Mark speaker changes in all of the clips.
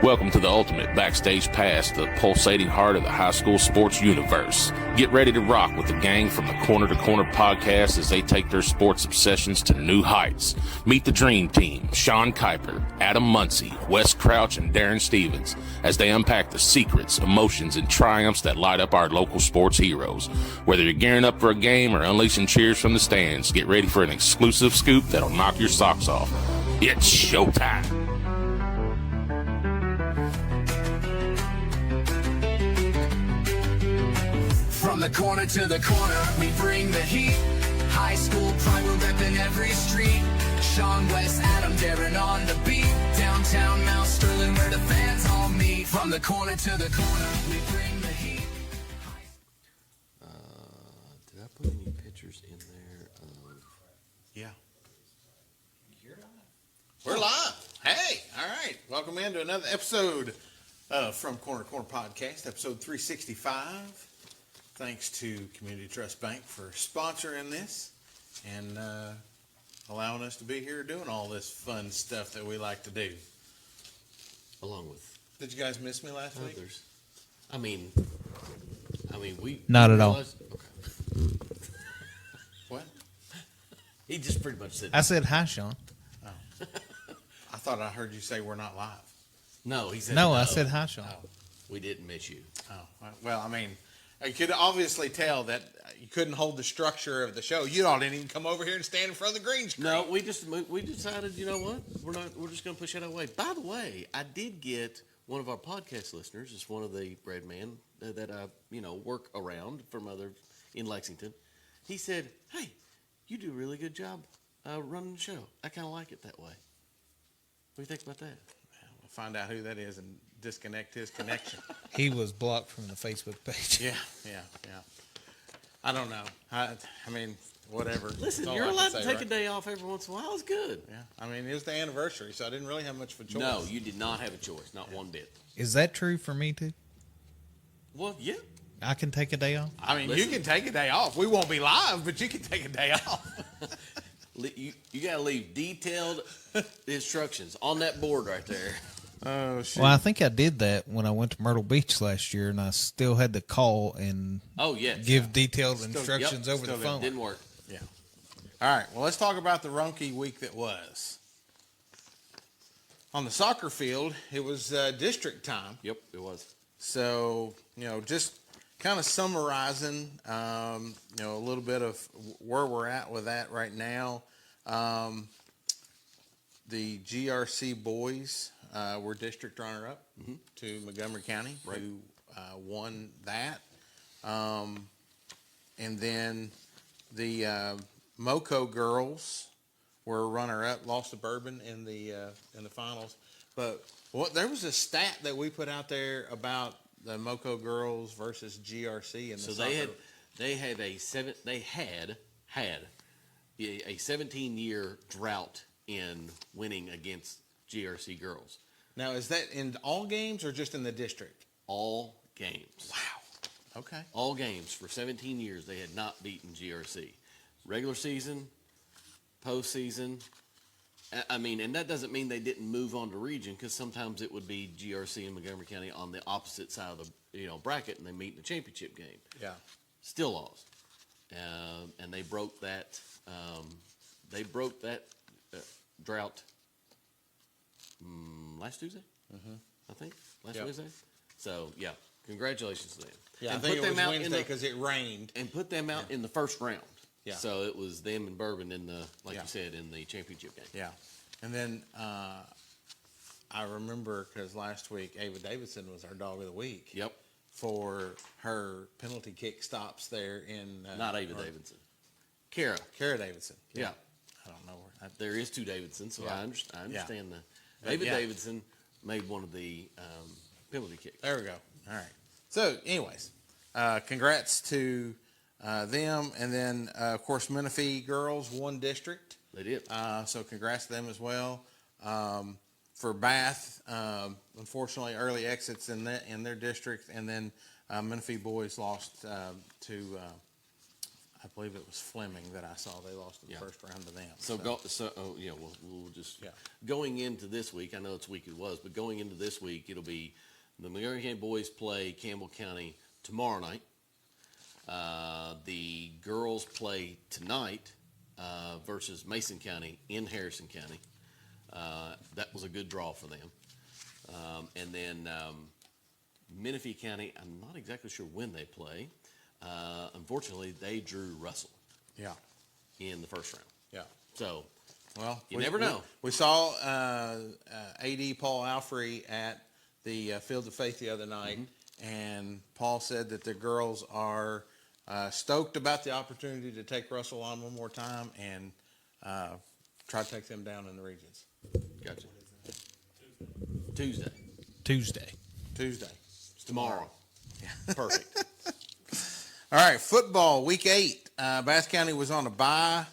Speaker 1: Welcome to the ultimate backstage pass, the pulsating heart of the high school sports universe. Get ready to rock with the gang from the Corner to Corner podcast as they take their sports obsessions to new heights. Meet the dream team, Sean Kiper, Adam Muncy, Wes Crouch, and Daron Stevens, as they unpack the secrets, emotions, and triumphs that light up our local sports heroes. Whether you're gearing up for a game or unleashing cheers from the stands, get ready for an exclusive scoop that'll knock your socks off. It's showtime.
Speaker 2: From the corner to the corner, we bring the heat. High school pride, we're repping every street. Sean, Wes, Adam, Daron on the beat. Downtown Mount Sterling, where the fans all meet. From the corner to the corner, we bring the heat.
Speaker 3: Did I put any pictures in there?
Speaker 4: Yeah. We're live. Hey, all right. Welcome into another episode from Corner to Corner Podcast, episode 365. Thanks to Community Trust Bank for sponsoring this and allowing us to be here doing all this fun stuff that we like to do.
Speaker 3: Along with
Speaker 4: Did you guys miss me last week?
Speaker 3: others. I mean, we
Speaker 5: Not at all.
Speaker 3: Okay.
Speaker 4: What?
Speaker 3: He just pretty much said.
Speaker 5: I said hi, Sean.
Speaker 4: I thought I heard you say we're not live.
Speaker 3: No, he said
Speaker 5: No, I said hi, Sean.
Speaker 4: Oh,
Speaker 3: we didn't miss you.
Speaker 4: well, I mean, you could obviously tell that you couldn't hold the structure of the show. You all didn't even come over here and stand in front of the green screen.
Speaker 3: No, we decided. You know what? We're just going to push it away. By the way, I did get one of our podcast listeners. It's one of the bread man that I work around from other in Lexington. He said, "Hey, you do a really good job running the show. I kind of like it that way. What do you think about that?"
Speaker 4: We'll find out who that is and disconnect his connection.
Speaker 5: He was blocked from the Facebook page.
Speaker 4: Yeah. I don't know. I mean, whatever.
Speaker 3: Listen,
Speaker 4: That's all
Speaker 3: you're
Speaker 4: I can
Speaker 3: allowed
Speaker 4: say,
Speaker 3: to take
Speaker 4: right?
Speaker 3: a day off every once in a while. It's good.
Speaker 4: Yeah, I mean, it was the anniversary, so I didn't really have much of a choice.
Speaker 3: No, you did not have a choice, not one bit.
Speaker 5: Is that true for me too?
Speaker 3: Well, yeah.
Speaker 5: I can take a day off?
Speaker 4: I mean,
Speaker 3: Listen.
Speaker 4: you can take a day off. We won't be live, but you can take a day off.
Speaker 3: You got to leave detailed instructions on that board right there.
Speaker 4: Oh, shit.
Speaker 5: Well, I think I did that when I went to Myrtle Beach last year, and I still had to call and
Speaker 3: Oh, yeah.
Speaker 5: give detailed instructions over the
Speaker 4: still
Speaker 5: phone.
Speaker 3: Didn't work.
Speaker 4: Yeah. All right, well, let's talk about the Runkey week that was. On the soccer field, it was district time.
Speaker 3: Yep, it was.
Speaker 4: So, just kind of summarizing, a little bit of where we're at with that right now. The GRC boys were district runner-up to Montgomery County,
Speaker 3: Right.
Speaker 4: who won that. And then the Moco girls were runner-up, lost to Bourbon in the finals. But there was a stat that we put out there about the Moco girls versus GRC in the
Speaker 3: So
Speaker 4: soccer.
Speaker 3: they had a 17-year drought in winning against GRC girls.
Speaker 4: Now, is that in all games or just in the district?
Speaker 3: All games.
Speaker 4: Wow. Okay.
Speaker 3: All games for 17 years they had not beaten GRC. Regular season, postseason. I mean, and that doesn't mean they didn't move on to region, because sometimes it would be GRC and Montgomery County on the opposite side of the bracket, and they meet in the championship game.
Speaker 4: Yeah.
Speaker 3: Still lost, and they broke that. Drought last Tuesday, I think. Last
Speaker 4: Yep.
Speaker 3: Wednesday. So yeah, congratulations to them.
Speaker 4: Yeah,
Speaker 3: and
Speaker 4: I think
Speaker 3: put
Speaker 4: it was
Speaker 3: them out in
Speaker 4: Wednesday
Speaker 3: the-
Speaker 4: because it rained.
Speaker 3: and put them out in the first round.
Speaker 4: Yeah.
Speaker 3: So it was them and Bourbon in the, like
Speaker 4: Yeah.
Speaker 3: you said, in the championship game.
Speaker 4: Yeah. And then I remember because last week Ava Davidson was our dog of the week.
Speaker 3: Yep.
Speaker 4: For her penalty kick stops there in
Speaker 3: Not Ava Davidson. Kara.
Speaker 4: Kara Davidson.
Speaker 3: Yeah.
Speaker 4: I don't know where.
Speaker 3: There is two Davidsons, so
Speaker 4: Yeah.
Speaker 3: I understand
Speaker 4: Yeah.
Speaker 3: David
Speaker 4: Yeah.
Speaker 3: Davidson made one of the penalty kicks.
Speaker 4: There we go. All right. So, anyways, congrats to them, and then of course Menifee girls won district.
Speaker 3: They did.
Speaker 4: So congrats to them as well. For Bath, unfortunately, early exits in their district, and then Menifee boys lost to I believe it was Fleming that I saw. They lost in the first round to them.
Speaker 3: We'll just
Speaker 4: Yeah.
Speaker 3: going into this week. I know it's week it was, but going into this week, it'll be the Montgomery County boys play Campbell County tomorrow night. The girls play tonight versus Mason County in Harrison County. That was a good draw for them. And then Menifee County, I'm not exactly sure when they play. Unfortunately, they drew Russell
Speaker 4: Yeah.
Speaker 3: in the first round.
Speaker 4: Yeah.
Speaker 3: So,
Speaker 4: Well,
Speaker 3: you never know.
Speaker 4: We saw AD Paul Alfrey at the Field of Faith the other night, and Paul said that the girls are stoked about the opportunity to take Russell on one more time and try to take them down in the regions.
Speaker 3: Gotcha. Tuesday.
Speaker 4: Tuesday.
Speaker 3: Tomorrow.
Speaker 4: Yeah.
Speaker 3: Perfect.
Speaker 4: All right, football, week 8. Bath County was on a bye.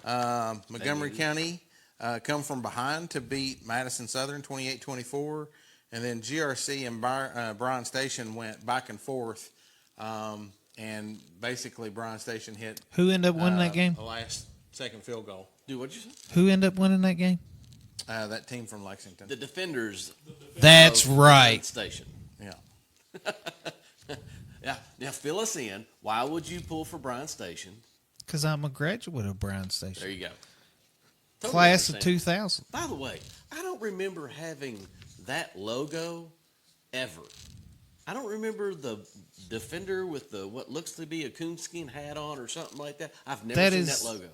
Speaker 4: Montgomery County come from behind to beat Madison Southern 28-24. And then GRC and Bryan Station went back and forth. And basically Bryan Station hit
Speaker 5: Who ended up winning that game?
Speaker 4: the last second field goal.
Speaker 3: Dude, what'd you say?
Speaker 5: Who ended up winning that game?
Speaker 4: That team from Lexington.
Speaker 3: The defenders.
Speaker 5: That's
Speaker 3: of
Speaker 5: right.
Speaker 3: Station.
Speaker 4: Yeah.
Speaker 3: Yeah. Now fill us in. Why would you pull for Bryan Station?
Speaker 5: Because I'm a graduate of Bryan Station.
Speaker 3: There you go. Totally
Speaker 5: Class of
Speaker 3: understand.
Speaker 5: 2000.
Speaker 3: By the way, I don't remember having that logo ever. I don't remember the defender with the what looks to be a coonskin hat on or something like that. I've never seen that logo.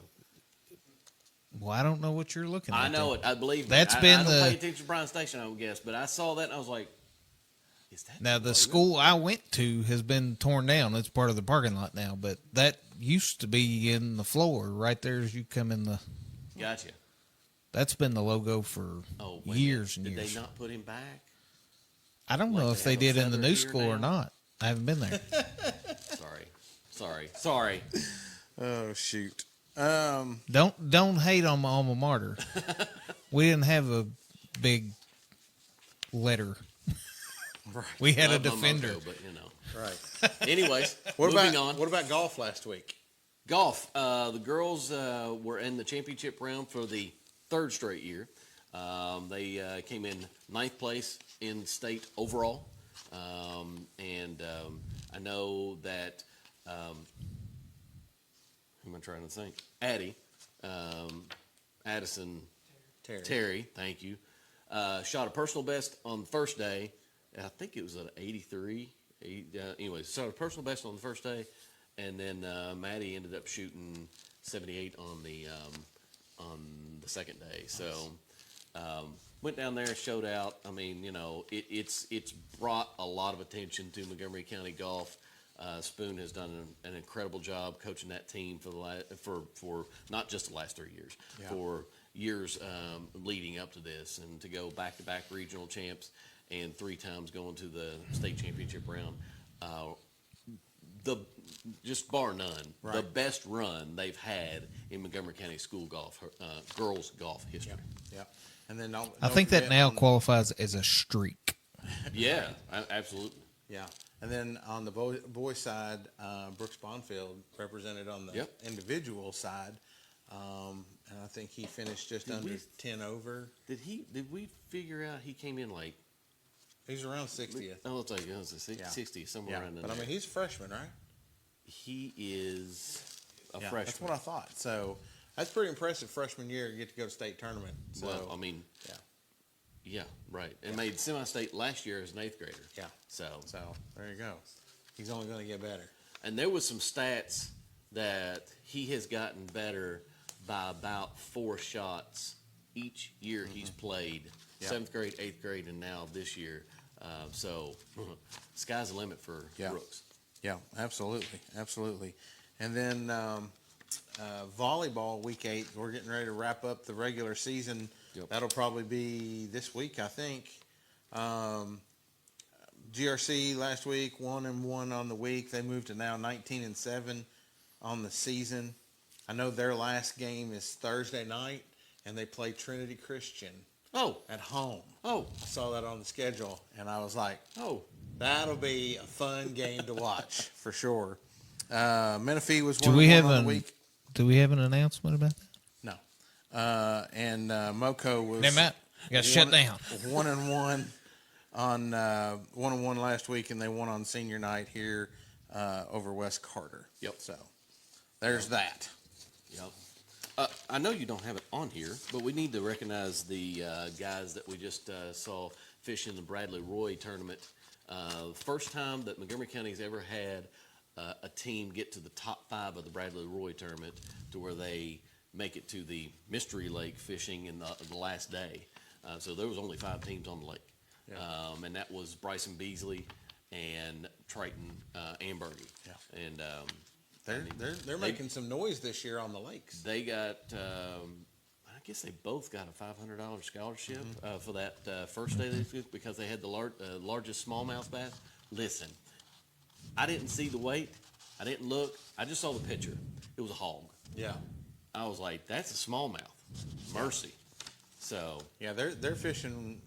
Speaker 5: Well, I don't know what you're looking at.
Speaker 3: I know
Speaker 5: there.
Speaker 3: it. I believe
Speaker 5: That's
Speaker 3: me.
Speaker 5: been
Speaker 3: I don't
Speaker 5: the-
Speaker 3: pay attention to Bryan Station, I would guess, but I saw that and I was like, is that
Speaker 5: Now, the
Speaker 3: logo?
Speaker 5: school I went to has been torn down. It's part of the parking lot now, but that used to be in the floor right there as you come in the.
Speaker 3: Gotcha.
Speaker 5: That's been the logo for
Speaker 3: Oh, wait a
Speaker 5: years and
Speaker 3: minute. Did
Speaker 5: years.
Speaker 3: they not put him back?
Speaker 5: I don't
Speaker 3: like
Speaker 5: know
Speaker 3: they
Speaker 5: if they
Speaker 3: have a
Speaker 5: did in the
Speaker 3: feather
Speaker 5: new
Speaker 3: here
Speaker 5: school or
Speaker 3: now?
Speaker 5: not. I haven't been there.
Speaker 3: Sorry.
Speaker 4: Oh, shoot.
Speaker 5: Don't hate on my alma mater. We didn't have a big letter.
Speaker 4: Right.
Speaker 5: We had a
Speaker 3: Love my
Speaker 5: defender.
Speaker 3: mojo, but you know.
Speaker 4: Right.
Speaker 3: Anyways,
Speaker 4: What
Speaker 3: moving
Speaker 4: about
Speaker 3: on.
Speaker 4: what about golf last week?
Speaker 3: Golf. The girls were in the championship round for the third straight year. They came in ninth place in state overall. I know that, who am I trying to think? Addison Terry, thank you, shot a personal best on the first day. I think it was at 83. Anyways, shot a personal best on the first day. And then Maddie ended up shooting 78 on the second day. So went down there, showed out. I mean, you know, it's brought a lot of attention to Montgomery County golf. Spoon has done an incredible job coaching that team for not just the last 3 years, for years leading up to this, and to go back-to-back regional champs and 3 times going to the state championship round. Just bar none, the best run they've had in Montgomery County school golf, girls golf history.
Speaker 4: Yeah. And then
Speaker 5: I think that now qualifies as a streak.
Speaker 3: Yeah, absolutely.
Speaker 4: Yeah. And then on the boys side, Brooks Bonfield represented on the individual side. And I think he finished just under 10 over.
Speaker 3: Did we figure out he came in like?
Speaker 4: He's around 60th.
Speaker 3: Oh, it's like 60, somewhere around there.
Speaker 4: But I mean, he's a freshman, right?
Speaker 3: He is a freshman.
Speaker 4: That's what I thought. So that's pretty impressive freshman year. You get to go to state tournament. So,
Speaker 3: Well, I mean, yeah, right. And made semi-state last year as an 8th grader.
Speaker 4: Yeah.
Speaker 3: So
Speaker 4: there you go. He's only going to get better.
Speaker 3: And there was some stats that he has gotten better by about 4 shots each year he's played. 7th grade, 8th grade, and now this year. So sky's the limit for Brooks.
Speaker 4: Yeah, absolutely. And then volleyball week 8, we're getting ready to wrap up the regular season.
Speaker 3: Yep.
Speaker 4: That'll probably be this week, I think. GRC last week 1-1 on the week. They moved to now 19-7 on the season. I know their last game is Thursday night, and they play Trinity Christian at home. I saw that on the schedule, and I was like, that'll be a fun game to watch for sure. Menifee was
Speaker 5: Do
Speaker 4: one
Speaker 5: we
Speaker 4: and
Speaker 5: have
Speaker 4: one on
Speaker 5: an
Speaker 4: the week.
Speaker 5: Do we have an announcement about that?
Speaker 4: No. And Moco was
Speaker 5: Hey, Matt, you got shut down.
Speaker 4: 1-1 on 1-1 last week, and they won on senior night here over West Carter.
Speaker 3: Yep.
Speaker 4: So there's that.
Speaker 3: Yep. I know you don't have it on here, but we need to recognize the guys that we just saw fish in the Bradley Roy tournament. First time that Montgomery County's ever had a team get to the top 5 of the Bradley Roy tournament, to where they make it to the Mystery Lake fishing in the last day. So there was only 5 teams on the lake, and that was Bryson Beasley and Triton Ambergy.
Speaker 4: Yeah.
Speaker 3: And
Speaker 4: They're making some noise this year on the lakes.
Speaker 3: they got, I guess they both got a $500 scholarship for that first day they took, because they had the largest smallmouth bass. Listen, I didn't see the weight. I didn't look. I just saw the picture. It was a hog.
Speaker 4: Yeah.
Speaker 3: I was like, that's a smallmouth. Mercy. So
Speaker 4: Yeah, they're fishing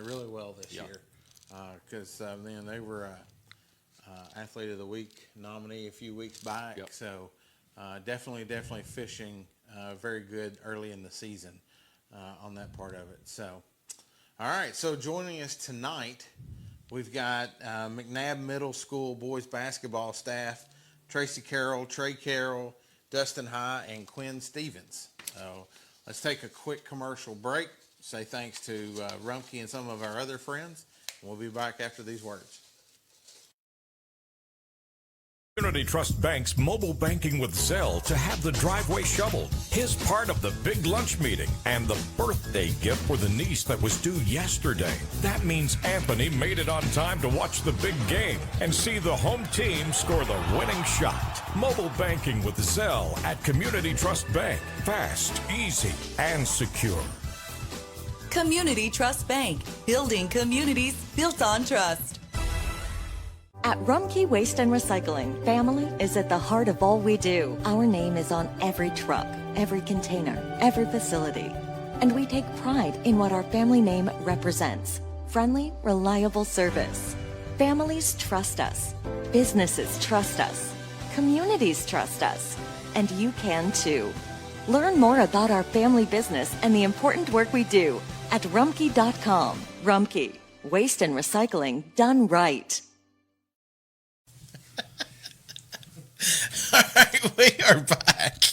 Speaker 4: really well this
Speaker 3: Yeah.
Speaker 4: year, because man, they were Athlete of the Week nominee a few weeks back.
Speaker 3: Yep.
Speaker 4: So definitely fishing very good early in the season on that part of it. So, all right. So joining us tonight, we've got McNabb Middle School boys basketball staff, Tracy Carroll, Trey Carroll, Dustin High, and Quinn Stevens. So let's take a quick commercial break. Say thanks to Rumpke and some of our other friends. And we'll be back after these words.
Speaker 6: Community Trust Bank's mobile banking with Zelle to have the driveway shoveled. His part of the big lunch meeting and the birthday gift for the niece that was due yesterday. That means Anthony made it on time to watch the big game and see the home team score the winning shot. Mobile banking with Zelle at Community Trust Bank. Fast, easy, and secure.
Speaker 7: Community Trust Bank, building communities built on trust.
Speaker 8: At Rumpke Waste and Recycling, family is at the heart of all we do. Our name is on every truck, every container, every facility. And we take pride in what our family name represents. Friendly, reliable service. Families trust us. Businesses trust us. Communities trust us. And you can too. Learn more about our family business and the important work we do at Rumpke.com. Rumpke, waste and recycling done right.
Speaker 4: All right, we are back.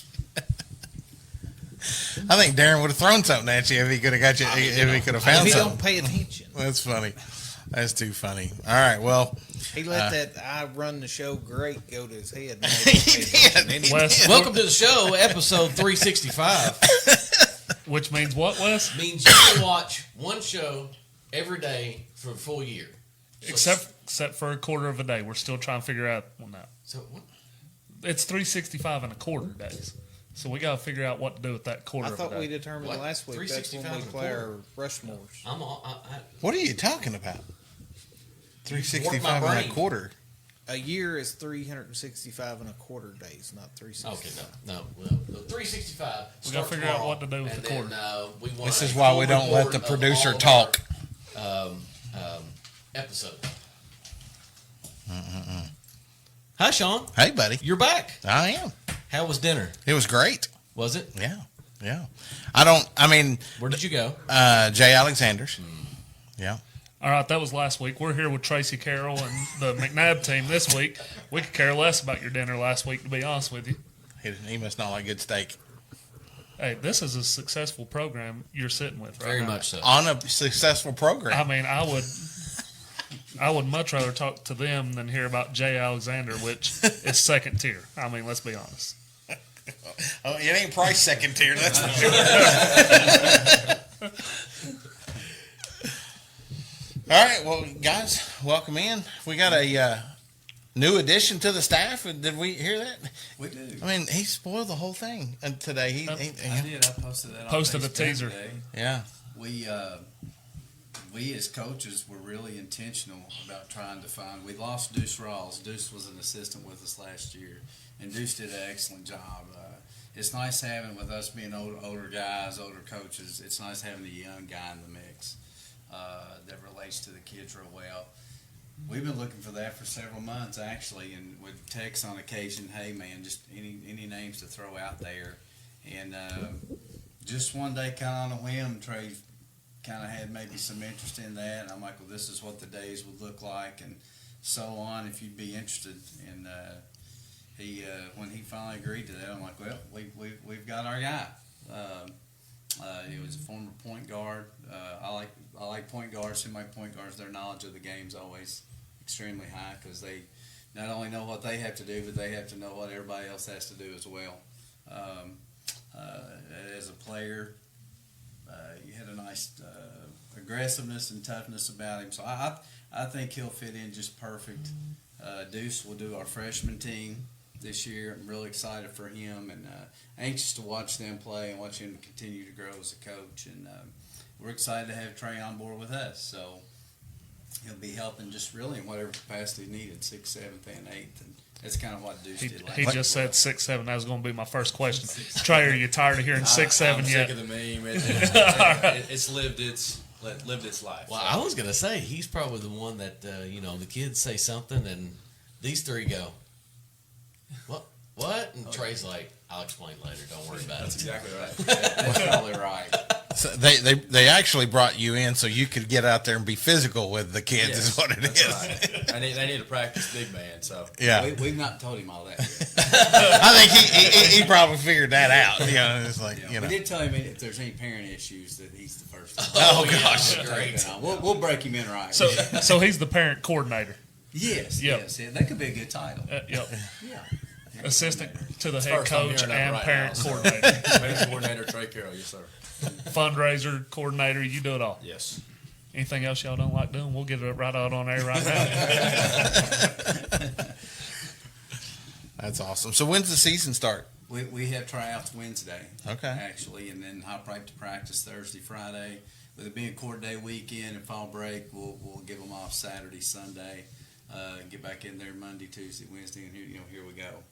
Speaker 4: I think Daron would have thrown something at you if he could have got you. If he could have found
Speaker 5: If you
Speaker 4: something.
Speaker 5: don't pay attention,
Speaker 4: That's funny. That's too funny. All right. Well,
Speaker 5: he let that "I run the show" great go to his head. And
Speaker 4: he did.
Speaker 9: Wes,
Speaker 3: welcome to the show, episode 365.
Speaker 9: which means what, Wes?
Speaker 3: Means you can watch one show every day for a full year. So,
Speaker 9: Except for a quarter of a day. We're still trying to figure out one now.
Speaker 3: So what?
Speaker 9: It's 365 and a quarter days. So we got to figure out what to do with that quarter
Speaker 5: I
Speaker 9: of
Speaker 5: thought
Speaker 9: a
Speaker 5: we
Speaker 9: day.
Speaker 5: determined
Speaker 3: What?
Speaker 5: last week that's when
Speaker 3: 365
Speaker 5: we
Speaker 3: and a
Speaker 5: play our
Speaker 3: quarter.
Speaker 5: Rushmores.
Speaker 3: I'm all.
Speaker 4: What are you talking about?
Speaker 3: Work
Speaker 4: 365
Speaker 3: my
Speaker 4: and a
Speaker 3: brain.
Speaker 4: quarter.
Speaker 5: A year is 365 and a quarter days, not 365.
Speaker 3: Okay, no. 365.
Speaker 9: We gotta figure out what to do with
Speaker 3: and
Speaker 9: the
Speaker 3: then,
Speaker 9: quarter.
Speaker 3: We want
Speaker 4: This
Speaker 3: a
Speaker 4: is why we
Speaker 3: full
Speaker 4: don't let
Speaker 3: report
Speaker 4: the
Speaker 3: of
Speaker 4: producer
Speaker 3: all of
Speaker 4: talk.
Speaker 3: our, episode.
Speaker 10: Hi, Sean.
Speaker 4: Hey, buddy.
Speaker 10: You're back.
Speaker 4: I am.
Speaker 10: How was dinner?
Speaker 4: It was great.
Speaker 10: Was it?
Speaker 4: Yeah. I mean,
Speaker 10: Where did you go?
Speaker 4: Jay Alexander's. Yeah.
Speaker 9: All right, that was last week. We're here with Tracy Carroll and the McNabb team this week. We could care less about your dinner last week, to be honest with you.
Speaker 4: He must not like good steak.
Speaker 9: Hey, this is a successful program you're sitting with right
Speaker 10: Very
Speaker 9: now.
Speaker 10: much so.
Speaker 4: On a successful program.
Speaker 9: I mean, I would much rather talk to them than hear about Jay Alexander, which is second tier. I mean, let's be honest.
Speaker 4: Oh, it ain't price second tier, that's for sure. All right, well, guys, welcome in. We got a new addition to the staff. Did we hear that?
Speaker 11: We do.
Speaker 4: I mean, he spoiled the whole thing today.
Speaker 11: I did. I posted that on
Speaker 9: Posted a
Speaker 11: Facebook
Speaker 9: teaser.
Speaker 11: today.
Speaker 4: Yeah.
Speaker 11: We as coaches were really intentional about trying to find. We lost Deuce Rawls. Deuce was an assistant with us last year, and Deuce did an excellent job. It's nice having, with us being older guys, older coaches, it's nice having the young guy in the mix that relates to the kids real well. We've been looking for that for several months, actually, and with texts on occasion, hey, man, just any names to throw out there. And just one day, kind of on a whim, Trey kind of had maybe some interest in that. And I'm like, well, this is what the days would look like and so on, if you'd be interested. And he, when he finally agreed to that, I'm like, well, we've got our guy. He was a former point guard. I like point guards, semi-point guards. Their knowledge of the game is always extremely high because they not only know what they have to do, but they have to know what everybody else has to do as well. As a player, he had a nice aggressiveness and toughness about him. So I think he'll fit in just perfect. Deuce will do our freshman team this year. I'm really excited for him and anxious to watch them play and watch him continue to grow as a coach. And we're excited to have Trey on board with us. So he'll be helping just really in whatever capacity needed, 6th, 7th, and 8th. And that's kind of what Deuce did last
Speaker 9: He
Speaker 11: year.
Speaker 9: just said 6, 7. That was going to be my first question. Trey, are you tired of hearing 6, 7
Speaker 10: I'm
Speaker 9: yet?
Speaker 10: sick of the meme. It's lived its life.
Speaker 12: Well, I was gonna say he's probably the one that the kids say something and these three go, what? And Trey's like, I'll explain later. Don't worry about
Speaker 10: That's
Speaker 12: it.
Speaker 10: exactly right.
Speaker 11: That's probably right.
Speaker 4: So they actually brought you in so you could get out there and be physical with the kids.
Speaker 10: Yes,
Speaker 4: is what it
Speaker 10: that's
Speaker 4: is.
Speaker 10: Right. They need to practice big man. So
Speaker 4: Yeah,
Speaker 11: We've not told him all that yet.
Speaker 4: I think he probably figured that out. It's like
Speaker 11: We did tell him if there's any parent issues that he's the first one.
Speaker 4: Oh, gosh.
Speaker 11: Great. We'll break him in right.
Speaker 9: So he's the parent coordinator.
Speaker 11: Yes,
Speaker 9: Yep.
Speaker 11: yes. Yeah, that could be a good title.
Speaker 9: Yep.
Speaker 11: Yeah.
Speaker 9: Assistant to the head
Speaker 10: first I'm
Speaker 9: coach
Speaker 10: hearing that
Speaker 9: and
Speaker 10: right
Speaker 9: parent
Speaker 10: now, so.
Speaker 9: coordinator.
Speaker 10: Parent coordinator Trey Carroll, yes sir.
Speaker 9: Fundraiser coordinator, you do it all.
Speaker 10: Yes.
Speaker 9: Anything else y'all don't like doing, we'll get it right out on air right now.
Speaker 4: That's awesome. So when's the season start?
Speaker 11: We have tryouts Wednesday.
Speaker 4: Okay.
Speaker 11: Actually, and then hop right to practice Thursday, Friday. With it being court day weekend and fall break, we'll give them off Saturday, Sunday. Get back in there Monday, Tuesday, Wednesday, and here we go.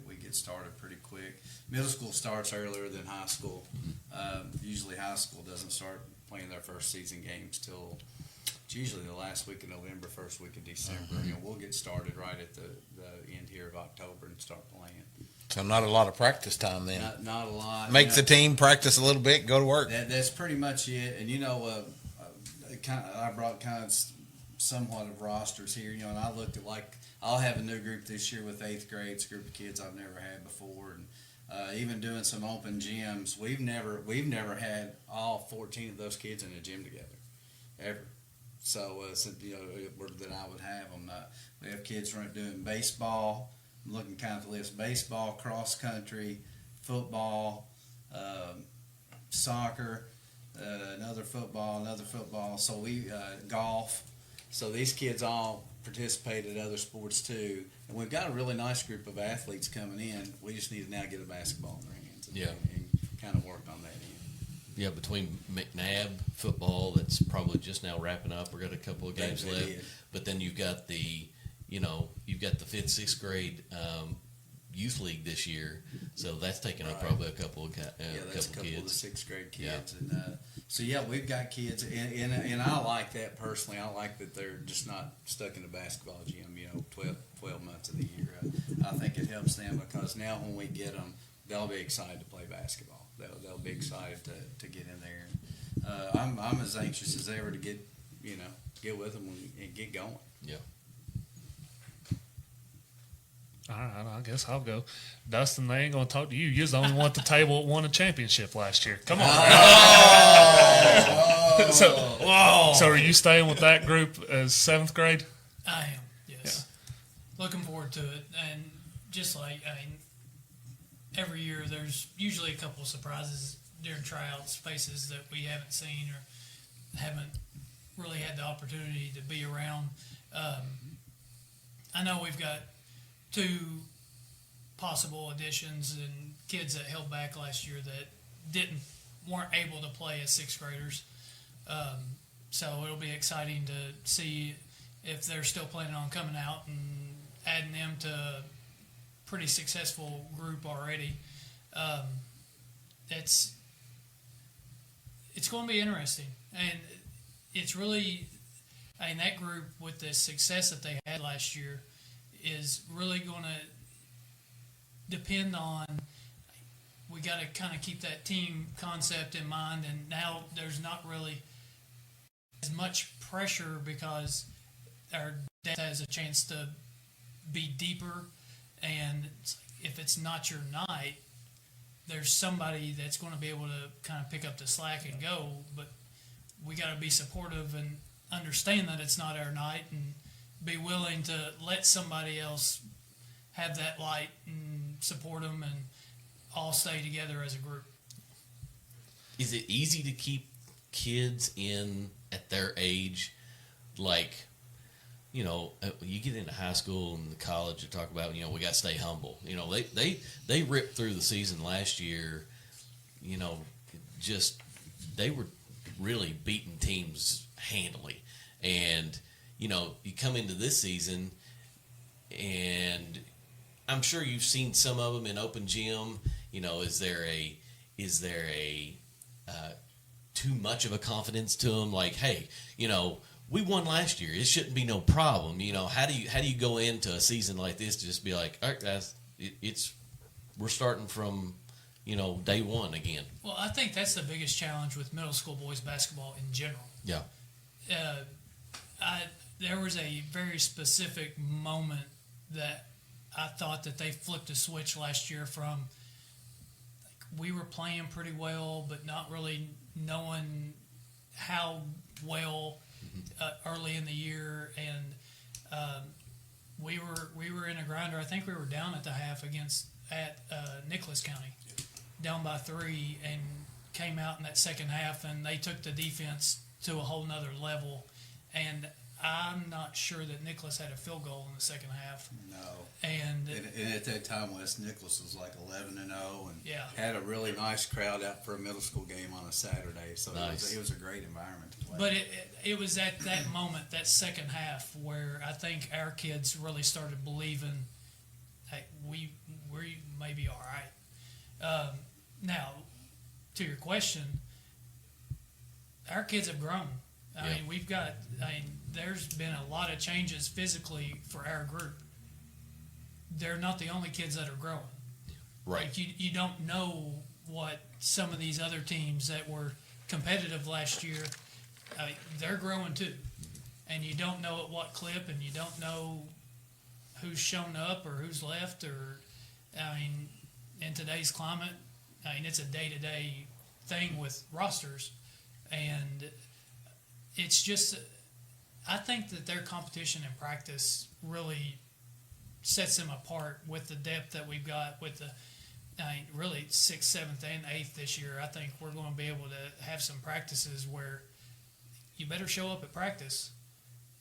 Speaker 11: We get started pretty quick. Middle school starts earlier than high school. Usually high school doesn't start playing their first season games till it's usually the last week of November, first week of December. We'll get started right at the end here of October and start playing.
Speaker 4: So not a lot of practice time then.
Speaker 11: Not a lot.
Speaker 4: Make the team practice a little bit, go to work.
Speaker 11: That's pretty much it. And I brought kind of somewhat of rosters here, and I looked at I'll have a new group this year with 8th grade. It's a group of kids I've never had before, and even doing some open gyms. We've never had all 14 of those kids in a gym together, ever. So that I would have them. We have kids doing baseball. I'm looking kind of the list: baseball, cross country, football, soccer, another football. So we golf. So these kids all participate in other sports too, and we've got a really nice group of athletes coming in. We just need to now get a basketball in their hands and kind of work on that end.
Speaker 12: Yeah, between McNabb football, that's probably just now wrapping up. We've got a couple of games
Speaker 11: They
Speaker 12: left,
Speaker 11: did.
Speaker 12: but then you've got the 5th, 6th grade youth league this year, so that's taking up probably a couple of
Speaker 11: That's a couple
Speaker 12: kids.
Speaker 11: of the 6th grade kids, and we've got kids, and I like that personally. I like that they're just not stuck in a basketball gym, 12 months of the year. I think it helps them because now when we get them, they'll be excited to play basketball. They'll be excited to get in there. I'm as anxious as ever to get with them and get going.
Speaker 12: Yeah.
Speaker 9: All right, I guess I'll go. Dustin, they ain't going to talk to you. You're the only one at the table that won a championship last year. Come on. So are you staying with that group as 7th grade?
Speaker 13: I am, yes. Yeah. Looking forward to it. And just every year there's usually a couple of surprises during tryouts, faces that we haven't seen or haven't really had the opportunity to be around. I know we've got 2 possible additions and kids that held back last year that weren't able to play as 6th graders. So it'll be exciting to see if they're still planning on coming out and adding them to a pretty successful group already. It's going to be interesting, and it's really And that group, with the success that they had last year, is really going to depend on. We got to kind of keep that team concept in mind, and now there's not really as much pressure because our depth has a chance to be deeper, and if it's not your night, there's somebody that's going to be able to kind of pick up the slack and go, but we got to be supportive and understand that it's not our night and be willing to let somebody else have that light and support them and all stay together as a group.
Speaker 12: Is it easy to keep kids in at their age? Like, you know, you get into high school and college, you talk about, you know, we got to stay humble. You know, they ripped through the season last year, you know, just they were really beating teams handily. And, you know, you come into this season and I'm sure you've seen some of them in open gym. You know, is there a too much of a confidence to them? Like, hey, you know, we won last year. It shouldn't be no problem. You know, how do you go into a season like this to just be like, all right, guys, we're starting from, you know, day one again.
Speaker 13: Well, I think that's the biggest challenge with middle school boys basketball in general.
Speaker 12: Yeah.
Speaker 13: There was a very specific moment that I thought that they flipped a switch last year from like, we were playing pretty well, but not really knowing how well early in the year, and we were in a grinder. I think we were down at the half at Nicholas County, down by 3, and came out in that second half, and they took the defense to a whole nother level. And I'm not sure that Nicholas had a field goal in the second half.
Speaker 11: No.
Speaker 13: And
Speaker 11: at that time, West Nicholas was like 11-0, and
Speaker 13: yeah,
Speaker 11: had a really nice crowd out for a middle school game on a Saturday. So
Speaker 12: nice.
Speaker 11: it was a great environment to play.
Speaker 13: But it was at that moment, that second half, where I think our kids really started believing, hey, we may be all right. Now, to your question, our kids have grown. I mean, there's been a lot of changes physically for our group. They're not the only kids that are growing.
Speaker 12: Right.
Speaker 13: Like you don't know what some of these other teams that were competitive last year, they're growing too. And you don't know at what clip, and you don't know who's shown up or who's left. In today's climate, it's a day-to-day thing with rosters. And it's just, I think that their competition in practice really sets them apart with the depth that we've got with the, really 6th, 7th, and 8th this year. I think we're going to be able to have some practices where you better show up at practice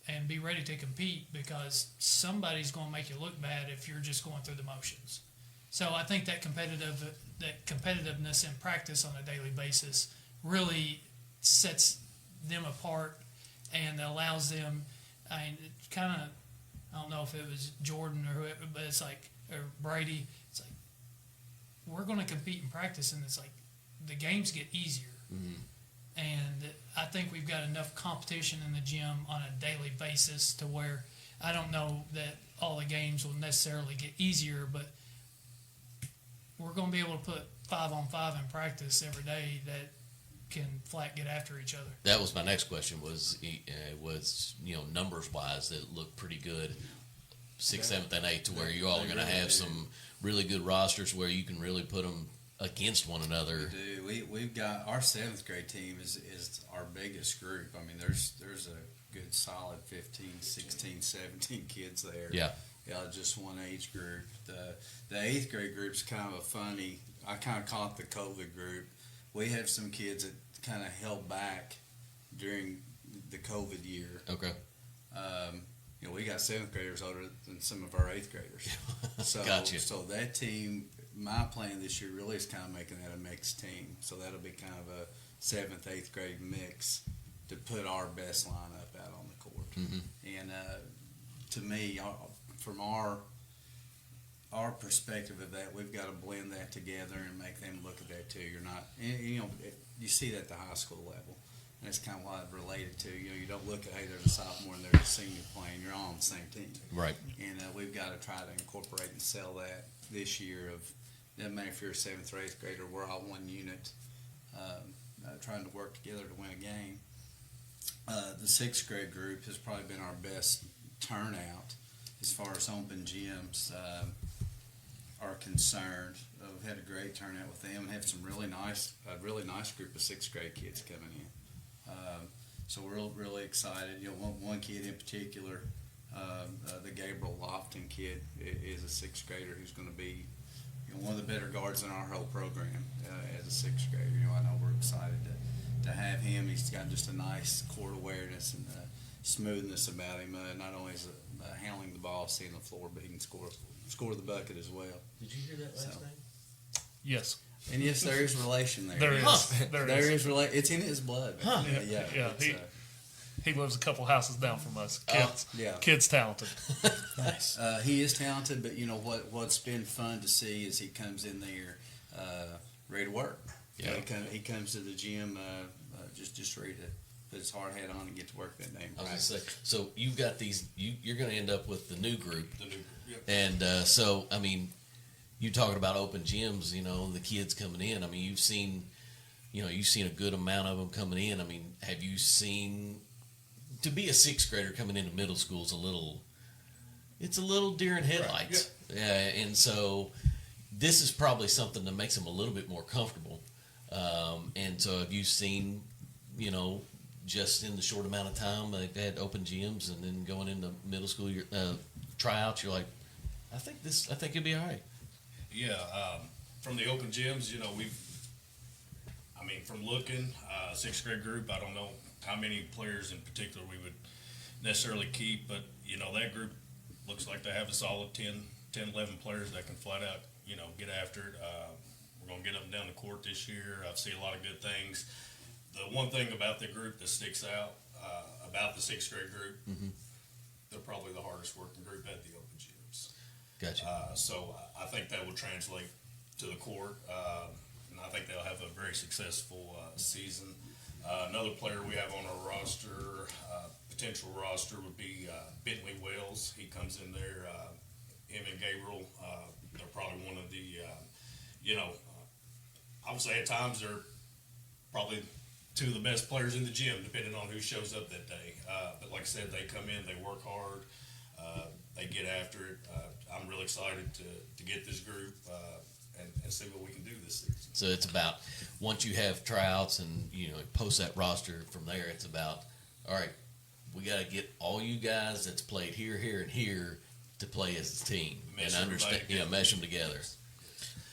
Speaker 13: and be ready to compete, because somebody's going to make you look bad if you're just going through the motions. So I think that competitiveness in practice on a daily basis really sets them apart and allows them, kind of, I don't know if it was Jordan or whoever, but it's like, or Brady, it's like, we're going to compete in practice, and it's like, the games get easier.
Speaker 12: Mm-hmm.
Speaker 13: And I think we've got enough competition in the gym on a daily basis to where I don't know that all the games will necessarily get easier, but we're going to be able to put 5-on-5 in practice every day that can flat get after each other.
Speaker 12: That was my next question. Was numbers wise, that looked pretty good, 6th, 7th, and 8th, to where you all are going to have some really good rosters where you can really put them against one another.
Speaker 11: We do. We've got our 7th grade team is our biggest group. I mean, there's a good solid 15, 16, 17 kids there.
Speaker 12: Yeah.
Speaker 11: Yeah, just one age group. The 8th grade group's kind of a funny. I kind of call it the COVID group. We have some kids that kind of held back during the COVID year.
Speaker 12: Okay.
Speaker 11: We got 7th graders older than some of our 8th graders. So,
Speaker 12: Gotcha.
Speaker 11: So that team, my plan this year really is kind of making that a mixed team. So that'll be kind of a 7th, 8th grade mix to put our best lineup out on the court.
Speaker 12: Mm-hmm.
Speaker 11: And to me, from our perspective of that, we've got to blend that together and make them look at that too. You're not, you see that at the high school level. And that's kind of what I related to. You don't look at, hey, there's a sophomore and there's a senior playing. You're all on the same team.
Speaker 12: Right.
Speaker 11: And we've got to try to incorporate and sell that this year. Doesn't matter if you're a 7th or 8th grader, we're all one unit, trying to work together to win a game. The 6th grade group has probably been our best turnout as far as open gyms are concerned. We've had a great turnout with them and have some really nice group of 6th grade kids coming in. So we're really excited. One kid in particular, the Gabriel Lofton kid, is a 6th grader who's going to be one of the better guards in our whole program as a 6th grader. I know we're excited to have him. He's got just a nice court awareness and smoothness about him. Not only is handling the ball, seeing the floor, but he can score the bucket as well.
Speaker 12: Did you hear that last name?
Speaker 9: Yes.
Speaker 11: And yes, there is relation there.
Speaker 9: There is.
Speaker 11: Huh.
Speaker 9: There
Speaker 11: is relation. It's in his blood.
Speaker 9: Huh.
Speaker 11: Yeah.
Speaker 9: He lives a couple houses down from us. Kid's talented.
Speaker 11: Nice. He is talented, but what's been fun to see is he comes in there ready to work.
Speaker 12: Yeah.
Speaker 11: He comes to the gym just ready to put his hard hat on and get to work that day.
Speaker 12: I was going to say, so you've got these. You're going to end up with the new group.
Speaker 11: Yep.
Speaker 12: And so, I mean, you talking about open gyms, the kids coming in. I mean, you've seen a good amount of them coming in. I mean, have you seen, to be a 6th grader coming into middle school is it's a little deer in headlights. Right. Yeah. And so this is probably something that makes them a little bit more comfortable. And so have you seen, just in the short amount of time they've had open gyms and then going into middle school tryouts, you're like, I think it'd be all right.
Speaker 14: Yeah, from the open gyms, from looking, 6th grade group, I don't know how many players in particular we would necessarily keep, but, that group looks like they have a solid 10, 11 players that can flat out, get after it. We're going to get up and down the court this year. I've seen a lot of good things. The one thing about the group that sticks out about the 6th grade group, they're probably the hardest working group at the open gyms.
Speaker 12: Gotcha.
Speaker 14: So I think that will translate to the court, and I think they'll have a very successful season. Another player we have on our roster, potential roster, would be Bentley Wells. He comes in there. Him and Gabriel, they're probably one of the, I would say at times they're probably two of the best players in the gym, depending on who shows up that day. But like I said, they come in, they work hard, they get after it. I'm really excited to get this group and see what we can do this season.
Speaker 12: So it's about, once you have tryouts and post that roster from there, it's about, all right, we got to get all you guys that's played here, and here to play as a team and understand, mesh them together.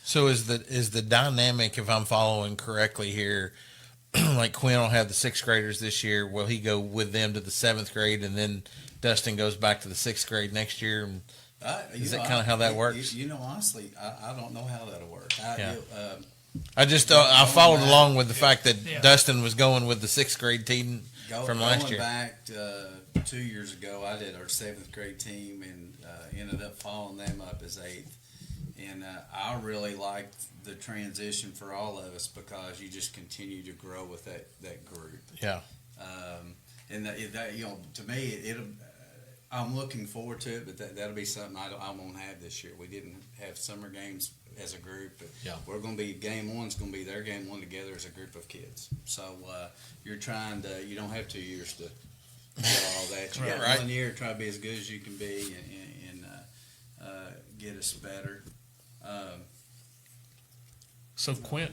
Speaker 5: So is the dynamic, if I'm following correctly here, like Quinn will have the 6th graders this year. Will he go with them to the 7th grade, and then Dustin goes back to the 6th grade next year? And is that kind of how that works?
Speaker 11: Honestly, I don't know how that'll work.
Speaker 5: I followed along with the fact that Dustin was going with the 6th grade team from last year.
Speaker 11: Going back 2 years ago, I did our 7th grade team and ended up following them up as 8th. And I really liked the transition for all of us because you just continue to grow with that group.
Speaker 5: Yeah.
Speaker 11: And that to me, I'm looking forward to it, but that'll be something I won't have this year. We didn't have summer games as a group, but we're going to be, game one's going to be their game one together as a group of kids. So you're trying to, you don't have 2 years to get all that. You got 1 year to try to be as good as you can be and get us better.
Speaker 9: So Quinn,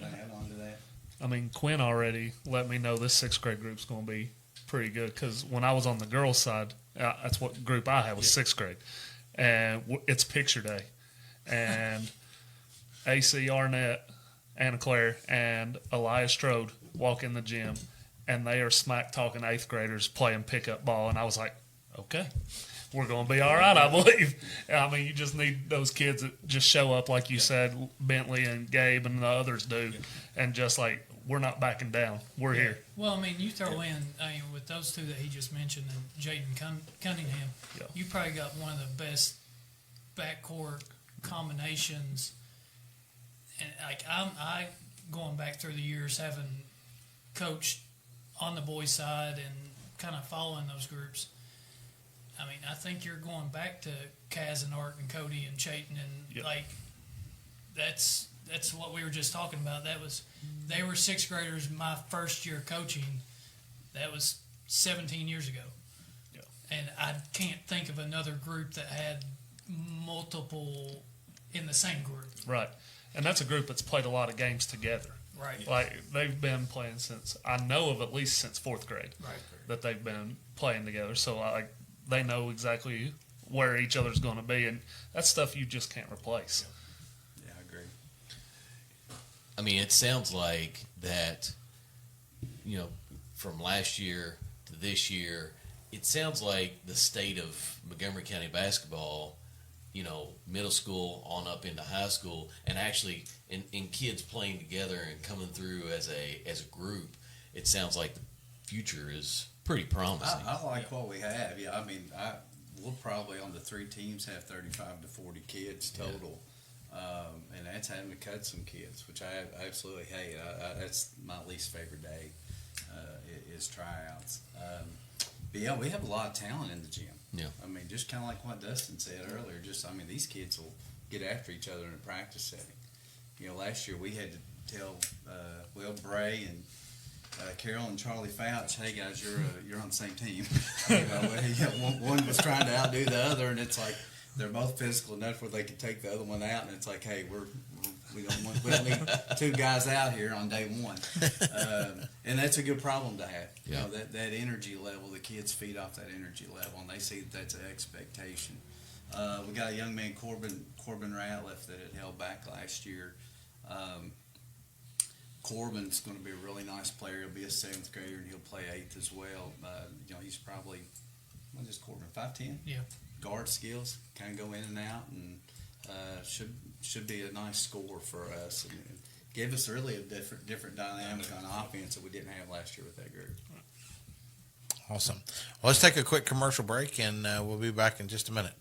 Speaker 9: Quinn already let me know this 6th grade group's going to be pretty good because when I was on the girls' side, that's what group I had was 6th grade, and it's picture day, and AC Arnett, Anna Claire, and Elias Strode walk in the gym, and they are smack talking 8th graders playing pickup ball, and I was like, okay. We're going to be all right, I believe. I mean, you just need those kids that just show up, like you said, Bentley and Gabe and the others do, and just like, we're not backing down. We're here.
Speaker 13: Well, I mean, you throw in, with those two that he just mentioned and Jaden Cunningham, you probably got one of the best backcourt combinations. And, I going back through the years, having coached on the boys' side and kind of following those groups. I mean, I think you're going back to Kaz and Art and Cody and Chayton and like that's what we were just talking about. They were sixth graders my first year coaching. That was 17 years ago. Yeah. And I can't think of another group that had multiple in the same group.
Speaker 9: Right. And that's a group that's played a lot of games together.
Speaker 13: Right.
Speaker 9: Like they've been playing since, I know of at least since fourth grade.
Speaker 13: Right.
Speaker 9: That they've been playing together. So they know exactly where each other's going to be. And that's stuff you just can't replace.
Speaker 11: Yeah, I agree.
Speaker 12: I mean, it sounds like that, from last year to this year, it sounds like the state of Montgomery County basketball, middle school on up into high school, and actually in kids playing together and coming through as a group, it sounds like the future is pretty promising.
Speaker 11: I like what we have. Yeah, I mean, we'll probably on the 3 teams have 35 to 40 kids total. And that's having to cut some kids, which I absolutely hate. That's my least favorite day is tryouts. But yeah, we have a lot of talent in the gym.
Speaker 12: Yeah.
Speaker 11: I mean, just kind of like what Dustin said earlier. These kids will get after each other in a practice setting. Last year we had to tell Will Bray and Carroll and Charlie Fouch, hey guys, you're on the same team. One was trying to outdo the other, and it's like they're both physical enough where they could take the other one out, and it's like, hey, we don't need 2 guys out here on day one, and that's a good problem to have.
Speaker 12: Yeah.
Speaker 11: That energy level, the kids feed off that energy level, and they see that's an expectation. We got a young man, Corbin Ratliff, that had held back last year. Corbin's going to be a really nice player. He'll be a 7th grader, and he'll play 8th as well. He's probably, what is Corbin, 5'10"?
Speaker 13: Yeah.
Speaker 11: Guard skills, kind of go in and out, and should be a nice score for us. And give us really a different dynamic on offense that we didn't have last year with that group.
Speaker 5: Awesome. Well, let's take a quick commercial break, and we'll be back in just a minute.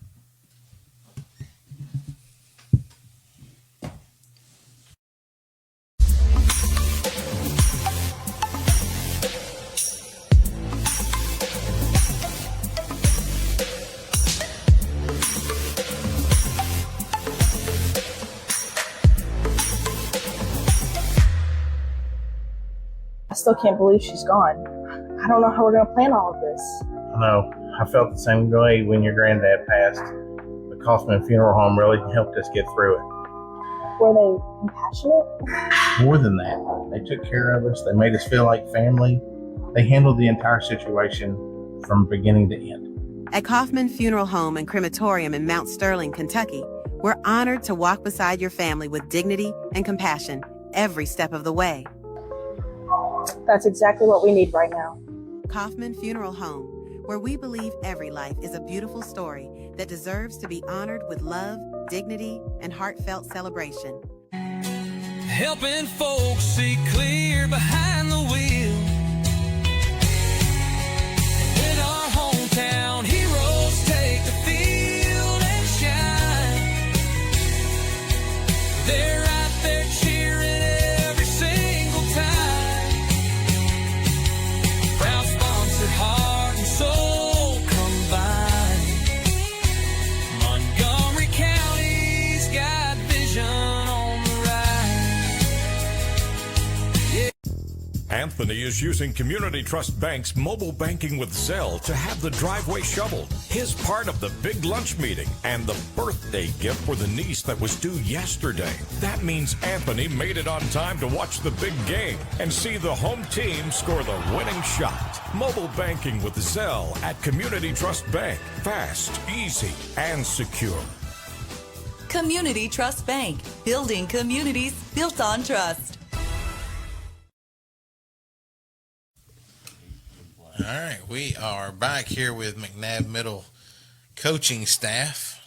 Speaker 15: I still can't believe she's gone. I don't know how we're going to plan all of this.
Speaker 16: I know. I felt the same way when your granddad passed. The Kaufman Funeral Home really helped us get through it.
Speaker 15: Were they compassionate?
Speaker 16: More than that, they took care of us. They made us feel like family. They handled the entire situation from beginning to end.
Speaker 17: At Kaufman Funeral Home and Crematorium in Mount Sterling, Kentucky, we're honored to walk beside your family with dignity and compassion every step of the way.
Speaker 15: That's exactly what we need right now.
Speaker 17: Kaufman Funeral Home, where we believe every life is a beautiful story that deserves to be honored with love, dignity, and heartfelt celebration.
Speaker 2: Helping folks see clear behind the wheel. When our hometown heroes take the field and shine, they're right there cheering every single time. Proud sponsor, heart and soul combined. Montgomery County's got vision on the
Speaker 6: Anthony is using Community Trust Bank's mobile banking with Zelle to have the driveway shoveled, his part of the big lunch meeting, and the birthday gift for the niece that was due yesterday. That means Anthony made it on time to watch the big game and see the home team score the winning shot. Mobile banking with Zelle at Community Trust Bank. Fast, easy, and secure.
Speaker 7: Community Trust Bank, building communities built on trust.
Speaker 5: All right, we are back here with McNabb Middle coaching staff.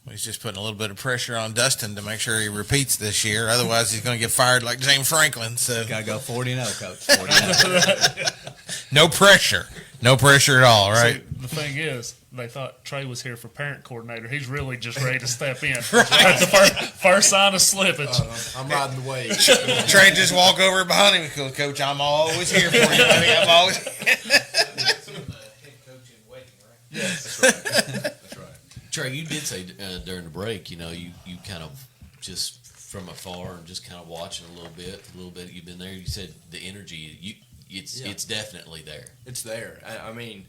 Speaker 5: He's just putting a little bit of pressure on Dustin to make sure he repeats this year. Otherwise, he's going to get fired like James Franklin. So
Speaker 11: Got to go 40-0, Coach. 40-0.
Speaker 5: No pressure. No pressure at all, right?
Speaker 14: See,
Speaker 9: the thing is, they thought Trey was here for parent coordinator. He's really just ready to step in at the first sign of slippage.
Speaker 10: I'm riding the wave.
Speaker 5: Trey just walk over behind him and go, Coach, I'm always here for you, buddy. I'm always.
Speaker 12: That's right. That's right. Trey, you did say during the break, you kind of just from afar and just kind of watching a little bit. You've been there. You said the energy. It's definitely there.
Speaker 10: It's there. I mean,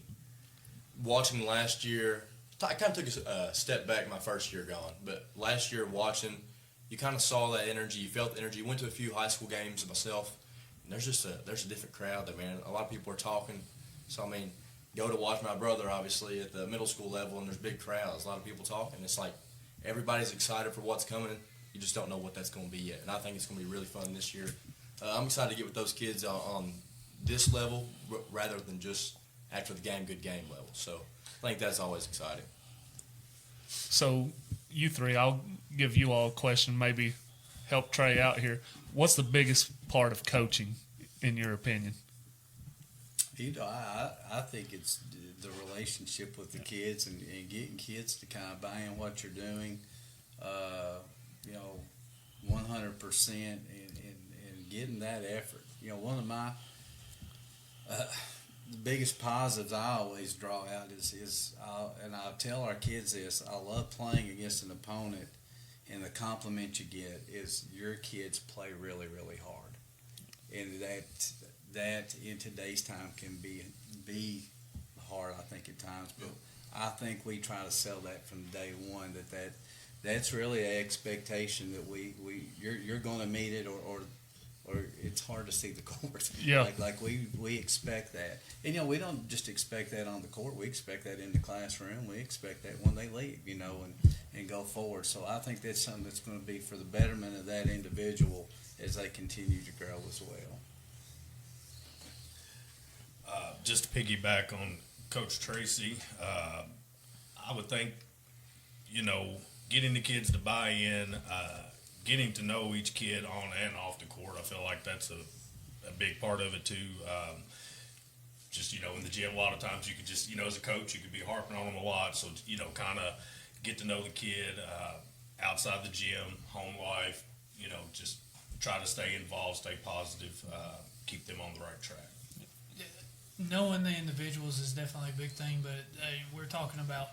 Speaker 10: watching last year, I kind of took a step back my first year gone, but last year watching, you kind of saw that energy. You felt the energy. Went to a few high school games myself, and there's a different crowd there, man. A lot of people are talking. So I mean, go to watch my brother, obviously, at the middle school level, and there's big crowds, a lot of people talking. It's like everybody's excited for what's coming. You just don't know what that's going to be yet. And I think it's going to be really fun this year. I'm excited to get with those kids on this level rather than just after the game, good game level. So I think that's always exciting.
Speaker 9: So you three, I'll give you all a question, maybe help Trey out here. What's the biggest part of coaching, in your opinion?
Speaker 11: I think it's the relationship with the kids and getting kids to kind of buy in what you're doing, 100% and getting that effort. One of my the biggest positives I always draw out is and I'll tell our kids this, I love playing against an opponent, and the compliment you get is your kids play really, really hard. And that in today's time can be hard, I think, at times. But I think we try to sell that from day one, that's really an expectation that you're going to meet it, or it's hard to see the court.
Speaker 9: Yeah.
Speaker 11: Like we expect that. And, we don't just expect that on the court. We expect that in the classroom. We expect that when they leave, and go forward. So I think that's something that's going to be for the betterment of that individual as they continue to grow as well.
Speaker 14: Just to piggyback on Coach Tracy, I would think, getting the kids to buy in, getting to know each kid on and off the court, I feel like that's a big part of it too. Just, in the gym, a lot of times you could just, as a coach, you could be harping on them a lot. So, kind of get to know the kid outside the gym, home life, just try to stay involved, stay positive, keep them on the right track.
Speaker 13: Knowing the individuals is definitely a big thing, but we're talking about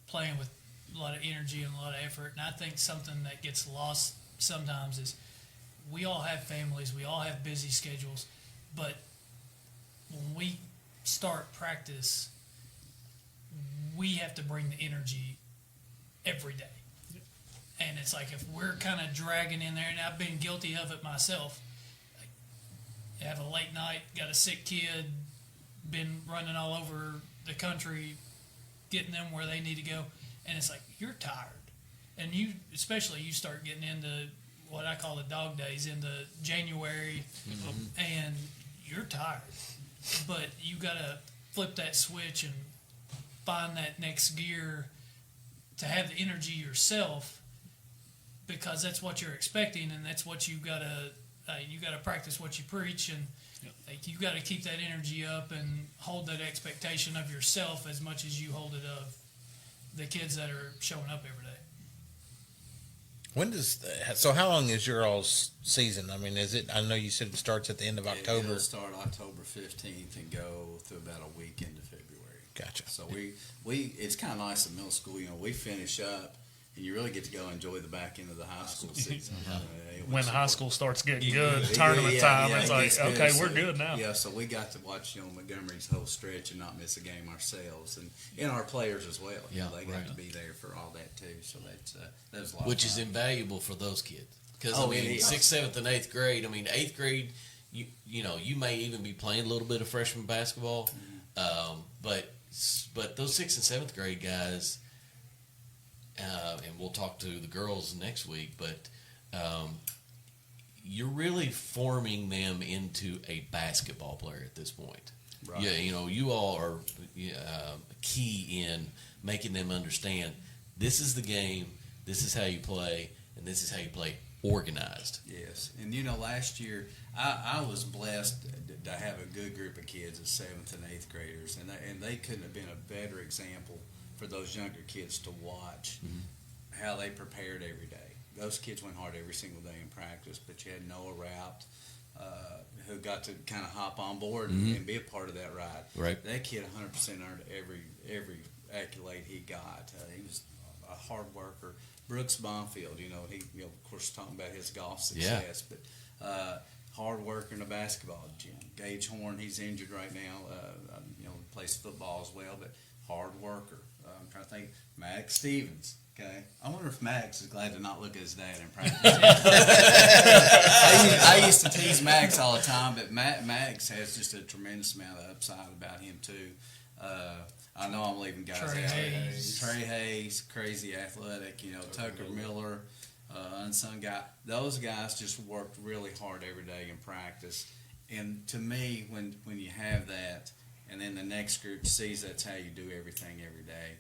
Speaker 13: playing with a lot of energy and a lot of effort. And I think something that gets lost sometimes is we all have families, we all have busy schedules, but when we start practice, we have to bring the energy every day. And it's like if we're kind of dragging in there, and I've been guilty of it myself, have a late night, got a sick kid, been running all over the country, getting them where they need to go, and it's like you're tired, and you start getting into what I call the dog days into January, and you're tired, but you got to flip that switch and find that next gear to have the energy yourself, because that's what you're expecting, and that's what you got to practice what you preach, and you got to keep that energy up and hold that expectation of yourself as much as you hold it of the kids that are showing up every day.
Speaker 5: So how long is your all's season? I mean, I know you said it starts at the end of October.
Speaker 11: It'll start October 15th and go through about a week into February.
Speaker 5: Gotcha.
Speaker 11: So we it's kind of nice in middle school, we finish up, and you really get to go enjoy the back end of the high school season.
Speaker 9: When high school starts getting good, tournament time, it's like, okay, we're good now.
Speaker 11: Yeah, so we got to watch Montgomery's whole stretch and not miss a game ourselves, and our players as well.
Speaker 12: Yeah,
Speaker 11: they got to be there for all that too. So that's a lot.
Speaker 12: Which is invaluable for those kids, because 6th, 7th, and 8th grade. 8th grade, you may even be playing a little bit of freshman basketball, but those 6th and 7th grade guys. And we'll talk to the girls next week, but you're really forming them into a basketball player at this point. Right. Yeah, you all are key in making them understand this is the game, this is how you play, and this is how you play organized.
Speaker 11: Yes, and you know, last year I was blessed to have a good group of kids as 7th and 8th graders, and they couldn't have been a better example for those younger kids to watch how they prepared every day. Those kids went hard every single day in practice, but you had Noah Rout, who got to kind of hop on board and be a part of that ride.
Speaker 12: Right.
Speaker 11: That kid 100% earned every accolade he got. He was a hard worker. Brooks Bonfield, he of course talking about his golf success, but hard worker in the basketball gym. Gage Horn, he's injured right now. Plays football as well, but hard worker. I'm trying to think. Max Stevens. Okay, I wonder if Max is glad to not look at his dad in practice. I used to tease Max all the time, but Max has just a tremendous amount of upside about him too. I know I'm leaving guys
Speaker 13: Trey
Speaker 11: out.
Speaker 13: Hayes.
Speaker 11: Trey Hayes, crazy athletic. Tucker Miller, unsung guy. Those guys just worked really hard every day in practice. And to me, when you have that, and then the next group sees that's how you do everything every day,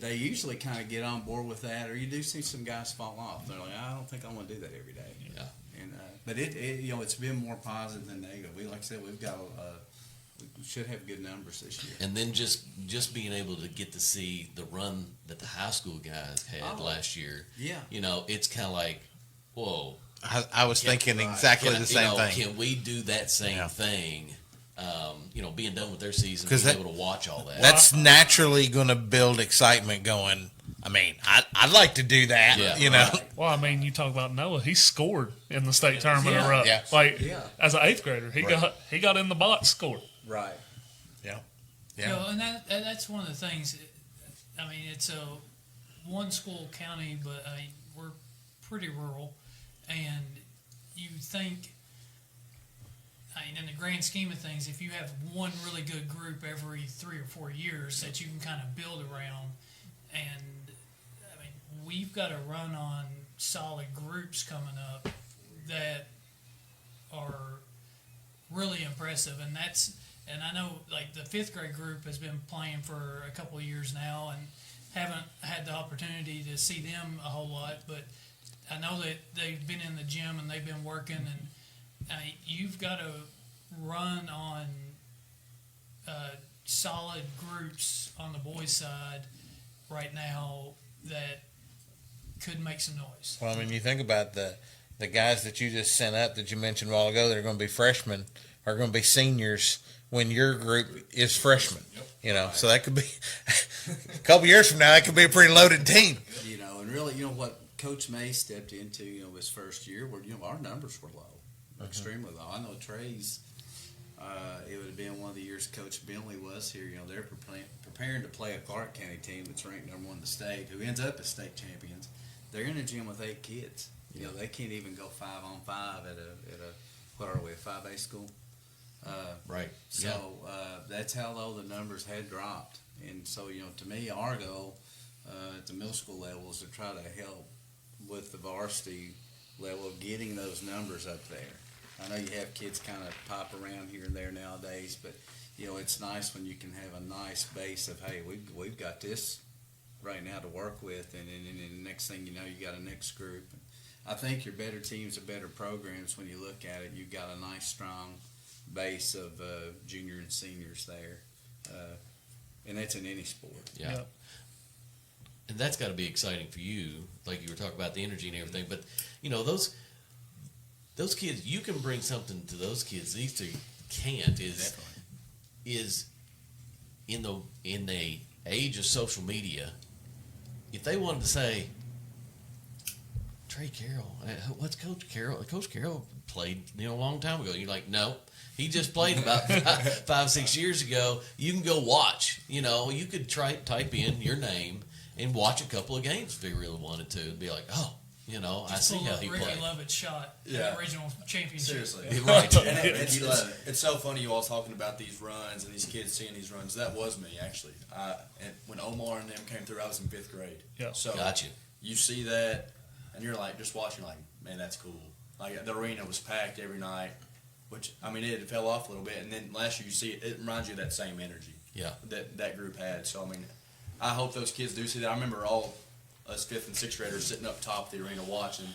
Speaker 11: they usually kind of get on board with that, or you do see some guys fall off. They're like, I don't think I want to do that every day.
Speaker 12: Yeah.
Speaker 11: And but it's been more positive than negative. Like I said, we should have good numbers this year.
Speaker 12: And then just being able to get to see the run that the high school guys had last year.
Speaker 11: Yeah.
Speaker 12: It's kind of like, whoa.
Speaker 5: I was thinking exactly the same thing.
Speaker 12: Can we do that same thing? Being done with their season, being able to watch all that.
Speaker 5: That's naturally going to build excitement going, I'd like to do that,
Speaker 9: Right. Well, you talk about Noah. He scored in the state tournament. As an 8th grader, he got in the box, scored.
Speaker 11: Right.
Speaker 5: Yeah.
Speaker 13: And that's one of the things. It's a one school county, but we're pretty rural, and you think, in the grand scheme of things, if you have one really good group every 3 or 4 years that you can kind of build around, and we've got to run on solid groups coming up that are really impressive, and I know the 5th grade group has been playing for a couple of years now, and haven't had the opportunity to see them a whole lot, but I know that they've been in the gym and they've been working, and you've got to run on solid groups on the boys' side right now that could make some noise.
Speaker 5: Well, you think about the guys that you just sent up that you mentioned a while ago that are going to be freshmen are going to be seniors when your group is freshmen. So that could be a couple years from now. That could be a pretty loaded team.
Speaker 11: And really, what Coach May stepped into, his first year, where our numbers were low, extremely low. I know Trey's. It would have been one of the years Coach Bentley was here. They're preparing to play a Clark County team that's ranked #1 in the state, who ends up as state champions. They're in a gym with 8 kids. They can't even go 5-on-5 at a 5A school.
Speaker 12: Right.
Speaker 11: So that's how low the numbers had dropped. And so, to me, our goal at the middle school level is to try to help with the varsity level of getting those numbers up there. I know you have kids kind of pop around here and there nowadays, but it's nice when you can have a nice base of, hey, we've got this right now to work with, and the next thing you know, you got a next group. I think your better teams are better programs when you look at it. You've got a nice, strong base of junior and seniors there, and that's in any sport.
Speaker 12: Yeah. And that's got to be exciting for you, like you were talking about the energy and everything. But those kids, you can bring something to those kids these two can't. Is in the age of social media, if they wanted to say, Trey Carroll, what's Coach Carroll? Coach Carroll played a long time ago. You're like, no, he just played about 5-6 years ago. You can go watch. You could type in your name and watch a couple of games if they really wanted to, and be like, oh, I see how he played.
Speaker 13: Ricky Lovett's shot in the original championship.
Speaker 10: Seriously.
Speaker 12: Right.
Speaker 10: It's so funny you all talking about these runs and these kids seeing these runs. That was me, actually. And when Omar and them came through, I was in 5th grade.
Speaker 9: Yeah.
Speaker 10: So
Speaker 12: gotcha.
Speaker 10: You see that, and you're like, just watching, like, man, that's cool. Like, the arena was packed every night, which, it fell off a little bit. And then last year you see it reminds you of that same energy that group had. So, I hope those kids do see that. I remember all us 5th and 6th graders sitting up top of the arena watching,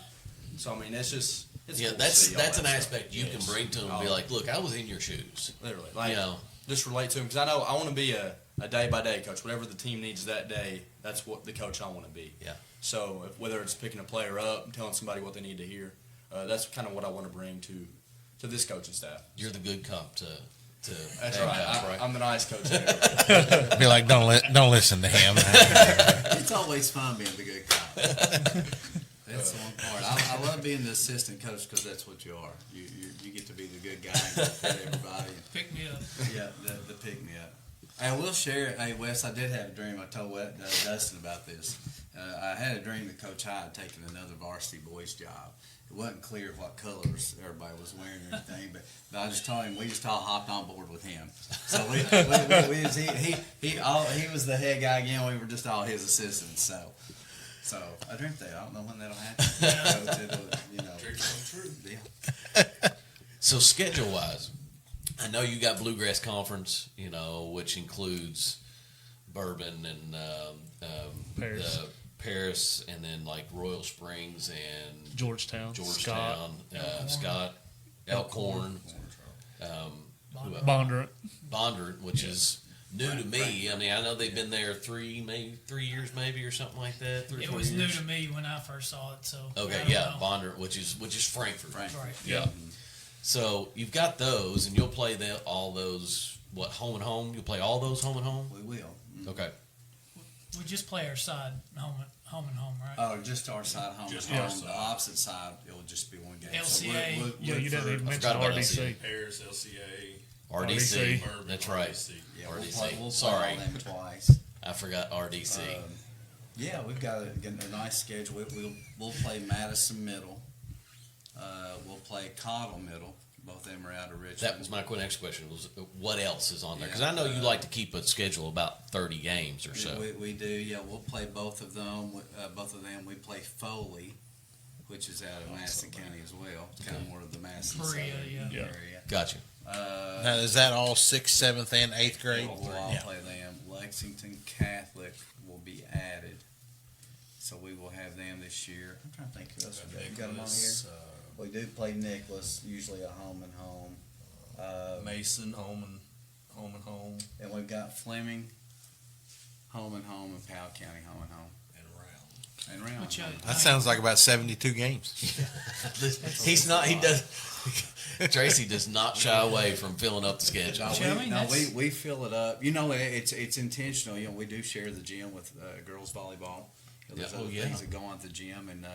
Speaker 10: So I mean, it's just it's
Speaker 12: Yeah,
Speaker 10: cool to
Speaker 12: that's
Speaker 10: see all
Speaker 12: an
Speaker 10: that stuff.
Speaker 12: aspect you can bring to them and be like, look, I was in your shoes.
Speaker 10: Literally, like,
Speaker 12: you know,
Speaker 10: just relate to them because I know I want to be a day-by-day coach. Whatever the team needs that day, that's what the coach I want to be.
Speaker 12: Yeah.
Speaker 10: So whether it's picking a player up, telling somebody what they need to hear, that's kind of what I want to bring to this coaching staff.
Speaker 12: you're the good cop to
Speaker 10: That's
Speaker 12: bad
Speaker 10: right.
Speaker 12: cops, right?
Speaker 10: I'm the nice coach there.
Speaker 5: Be like, don't listen to him.
Speaker 11: It's always fun being the good cop. That's the one part. I love being the assistant coach because that's what you are. You get to be the good guy and fit everybody.
Speaker 13: Pick me up.
Speaker 11: Yeah, the pick me up. I will share. Hey, Wes, I did have a dream. I told Dustin about this. I had a dream that Coach Hyde had taken another varsity boys job. It wasn't clear what colors everybody was wearing or anything, but I just told him we just all hopped on board with him. So he was the head guy again. We were just all his assistants. So I dreamt that. I don't know when that'll happen. Yeah.
Speaker 12: So schedule-wise, I know you got Bluegrass Conference, which includes Bourbon and
Speaker 9: Paris.
Speaker 12: Paris, and then like Royal Springs and
Speaker 9: Georgetown,
Speaker 12: Scott, Elkhorn, Bondurant, which is new to me. I mean, I know they've been there 3 years maybe or something like that. 3 or 4
Speaker 13: It was
Speaker 12: years.
Speaker 13: new to me when I first saw it. So
Speaker 12: Okay, yeah, Bondurant, which is Frankfurt.
Speaker 13: Right.
Speaker 12: Yeah. So you've got those, and you'll play all those. What, home and home? You'll play all those home and home.
Speaker 11: We will.
Speaker 12: Okay.
Speaker 13: We just play our side home and home, right?
Speaker 11: Oh, just our side home.
Speaker 14: Just
Speaker 11: and
Speaker 14: our
Speaker 11: home.
Speaker 14: side.
Speaker 11: The opposite side, it will just be one game.
Speaker 13: LCA.
Speaker 9: Yeah, you didn't even
Speaker 12: I
Speaker 9: mention
Speaker 12: forgot about
Speaker 9: RDC.
Speaker 14: Paris, LCA,
Speaker 12: RDC.
Speaker 14: Bourbon,
Speaker 12: That's right.
Speaker 14: RDC.
Speaker 11: Yeah,
Speaker 12: RDC.
Speaker 11: We'll
Speaker 12: Sorry.
Speaker 11: play all them twice.
Speaker 12: I forgot RDC.
Speaker 11: Yeah, we've got a nice schedule. We'll play Madison Middle. We'll play Cottle Middle. Both of them are out of Richmond.
Speaker 12: That was my next question. Was what else is on there? Because I know you like to keep a schedule about 30 games or so.
Speaker 11: We do. Yeah, we'll play both of them. We play Foley, which is out of Madison County as well. It's kind of more of the Madison
Speaker 13: Perea,
Speaker 11: southern
Speaker 13: yeah.
Speaker 11: area.
Speaker 12: Gotcha.
Speaker 5: Now, is that all 6th, 7th, and 8th grade?
Speaker 11: We'll all play them. Lexington Catholic will be added, so we will have them this year. I'm trying to think who else we got. You got them on here. We do play Nicholas, usually a home and home.
Speaker 14: Mason, home and home.
Speaker 11: And we've got Fleming, home and home, and Powell County, home and home. And round.
Speaker 13: Which,
Speaker 5: That sounds like about 72 games.
Speaker 12: He's not. He does. Tracy does not shy away from filling up the schedule.
Speaker 11: We fill it up. It's intentional. We do share the gym with girls volleyball. There's other things that go on at the gym, and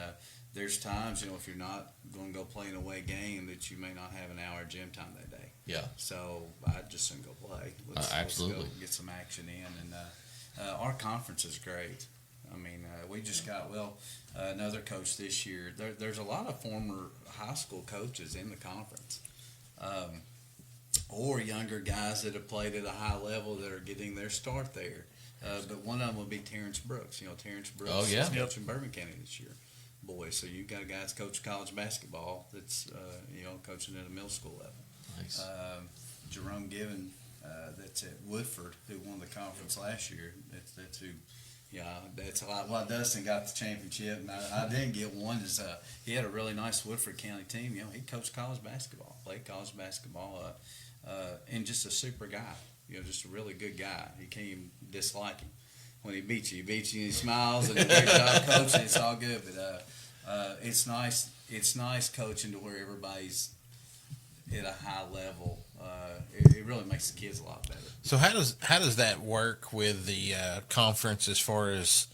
Speaker 11: there's times, if you're not going to go play an away game, that you may not have an hour gym time that day.
Speaker 12: Yeah.
Speaker 11: So I just shouldn't go play.
Speaker 12: Absolutely.
Speaker 11: Let's go get some action in, and our conference is great. I mean, we just got another coach this year. There's a lot of former high school coaches in the conference, or younger guys that have played at a high level that are getting their start there. But one of them will be Terrence Brooks. Terrence Brooks is coaching Bourbon County this year. Boys, so you've got a guy that's coaching college basketball that's coaching at a middle school level.
Speaker 12: Nice.
Speaker 11: Jerome Given, that's at Woodford, who won the conference last year. That's who. Yeah, that's a lot. Well, Dustin got the championship, and I didn't get one. He had a really nice Woodford County team. He coached college basketball, played college basketball, and just a super guy. Just a really good guy. You can't even dislike him. When he beats you, and he smiles, and he does a great job coaching. It's all good, but it's nice. It's nice coaching to where everybody's at a high level. It really makes the kids a lot better.
Speaker 5: So how does that work with the conference as far as